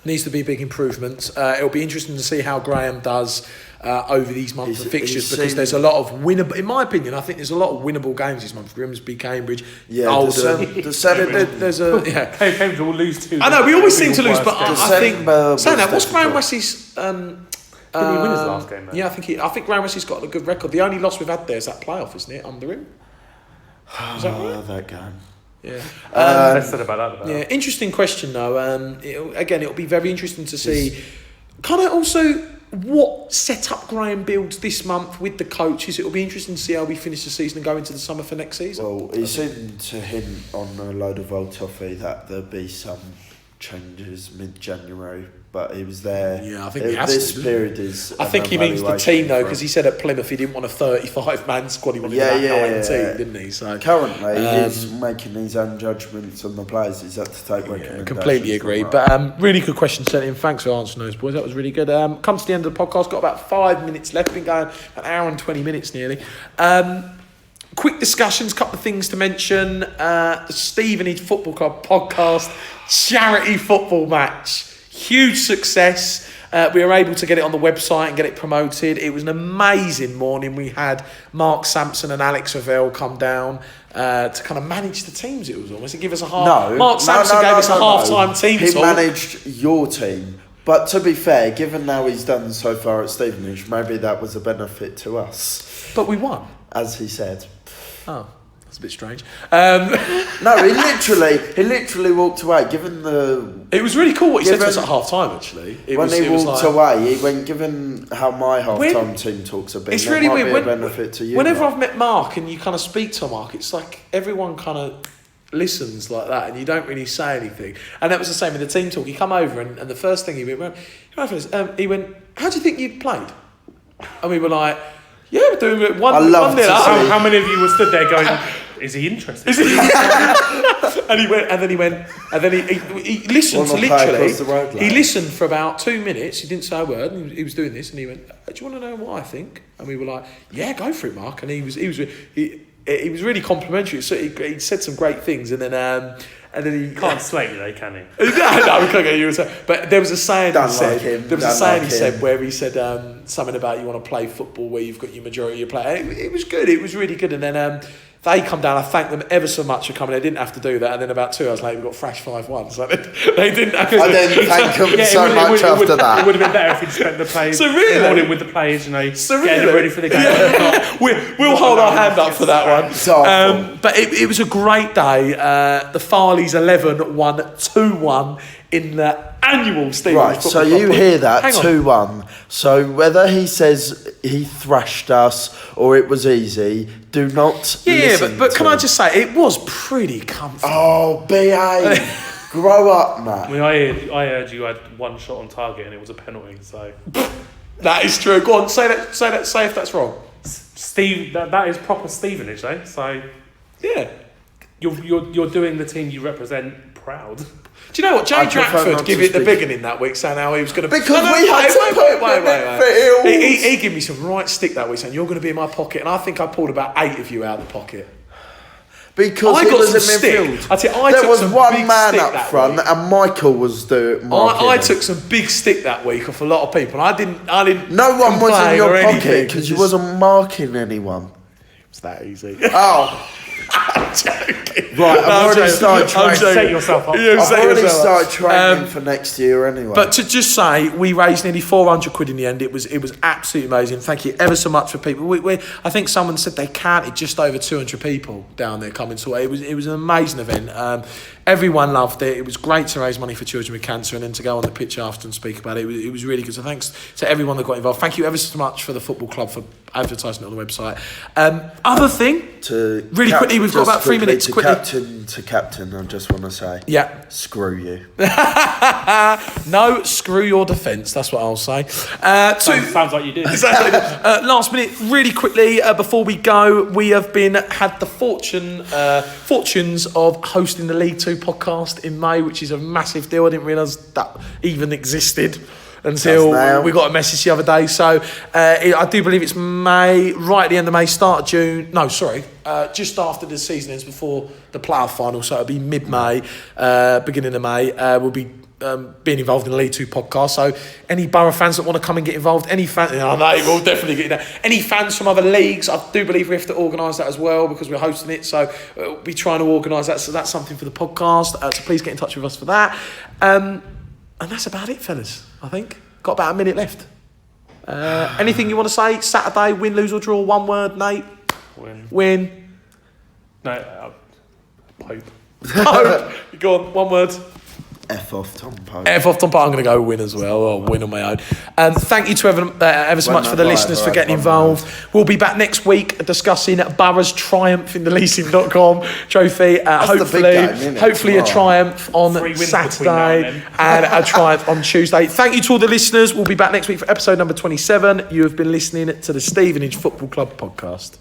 Needs to be big improvements. It'll be interesting to see how Graham does over these months of fixtures, because there's a lot of winnable. In my opinion, I think there's a lot of winnable games this month. Grimsby, Cambridge, Oldham. There's a Cambridge will lose 2. I know we always seem to lose, but I think saying that, what's Graham Did Wesley's? he win his last game? Though? Yeah, I think Graham Wesley's got a good record. The only loss we've had there is that playoff, isn't it? Under him. Is that right? That game. Yeah. Less said about that. Yeah. Interesting question though. It'll be very interesting to see. Kind of also what setup Graham builds this month with the coaches. It'll be interesting to see how we finish the season and go into the summer for next season. Well, he seemed to hint on a load of old toffee that there'll be some changes mid-January, but he was there. Yeah, I think he has this to. period is. I think he means the team though, because he said at Plymouth he didn't want a 35-man squad. He wanted about 19, didn't he? So currently he's making his own judgments on the players. He's had to take recommendations. Completely agree. But really good question sent in. Thanks for answering those, boys. That was really good. Come to the end of the podcast. Got about 5 minutes left. Been going an hour and 20 minutes nearly. Quick discussions, couple of things to mention. The Stevenage Football Club podcast charity football match. Huge success. We were able to get it on the website and get it promoted. It was an amazing morning. We had Mark Sampson and Alex Ravel come down to kind of manage the teams. It was almost to give us a half. Mark Sampson gave us a half-time team talk. He managed your team. But to be fair, given how he's done so far at Stevenage, maybe that was a benefit to us. But we won. As he said. Oh, that's a bit strange. No, he literally walked away. It was really cool what he said to us at half time. Actually, he walked away, he went. Given how my half-time team talks have been, it's really weird. Be a benefit to you. Whenever I've met Mark and you kind of speak to Mark, it's like everyone kind of listens like that, and you don't really say anything. And that was the same with the team talk. He come over and the first thing he went, he went, "How do you think you played?" And we were like, "Yeah, we're doing it 1-0. How many of you were stood there going, is he interested? And he listened to literally. He listened for about 2 minutes. He didn't say a word. And he was doing this, and he went, "Do you want to know what I think?" And we were like, "Yeah, go for it, Mark." And he was really complimentary. So he said some great things, and then he can't slate you, though, can he? No, we can't get you. But there was a saying he said where he said something about you want to play football where you've got your majority of your play. It was good. It was really good. And then they come down. I thanked them ever so much for coming. They didn't have to do that. And then about 2 hours later, we got thrashed 5-1. So they didn't. I didn't thank them so much after that. It would have been better if he'd spent the players the morning with the players, getting ready for the game. Yeah. We'll hold our hand up for that one. But it was a great day. The Farleys 11 won 2-1 in the annual Stevenage Football so you hear that 2-1. So whether he says he thrashed us or it was easy, do not listen but can I just say it was pretty comfortable. Oh, behave. Grow up, Matt. I mean, I heard you had one shot on target and it was a penalty. So that is true. Go on, say that. Say if that's wrong. Steve, that is proper Stevenage, though. So yeah, you're doing the team you represent proud. Do you know what? Jay Drakford gave it the beginning that week, saying how he was going to... Because we had to put wait. He gave me some right stick that week, saying, "You're going to be in my pocket." And I think I pulled about 8 of you out of the pocket. Because I he got was some in midfield. there was one man up front and Michael was I took some big stick that week off a lot of people. I didn't no one was in your pocket because you wasn't marking anyone. It's that easy. Oh. I'm joking. Right, I've already started training. Set yourself up. I've already started training for next year anyway. But to just say, we raised nearly 400 quid in the end. It was absolutely amazing. Thank you ever so much for people. I think someone said they counted just over 200 people down there coming to it. It was an amazing event. Everyone loved it. It was great to raise money for children with cancer and then to go on the pitch after and speak about it. It was really good. So thanks to everyone that got involved. Thank you ever so much for the football club for advertising it on the website. Other thing, really quickly, we've got about 3 minutes. To captain, I just want to say, screw you. No, screw your defence. That's what I'll say. Sounds like you did. Last minute, really quickly, before we go, we have had the fortunes of hosting the League 2 podcast in May, which is a massive deal. I didn't realise that even existed until we got a message the other day. So I do believe it's May, right at the end of May, start of June. No, sorry, just after the season ends, before the playoff final. So it'll be mid-May, beginning of May. We'll be being involved in the League 2 podcast. So any Borough fans that want to come and get involved, any fans, I know we'll definitely get in there. Any fans from other leagues, I do believe we have to organise that as well because we're hosting it. So we'll be trying to organise that. So that's something for the podcast. So please get in touch with us for that. And that's about it, fellas. I think got about a minute left. Anything you want to say? Saturday, win, lose or draw? One word, Nate. Win. No, Pope. Pope. Go on, one word. F off Tom Pope. F off Tom Pope. I'm going to go win as well. I'll win on my own. Thank you to ever so much for the listeners for getting involved. We'll be back next week discussing Borough's triumph in the leasing.com trophy. Hopefully a triumph on Saturday and a triumph on Tuesday. Thank you to all the listeners. We'll be back next week for episode number 27. You have been listening to the Stevenage Football Club podcast.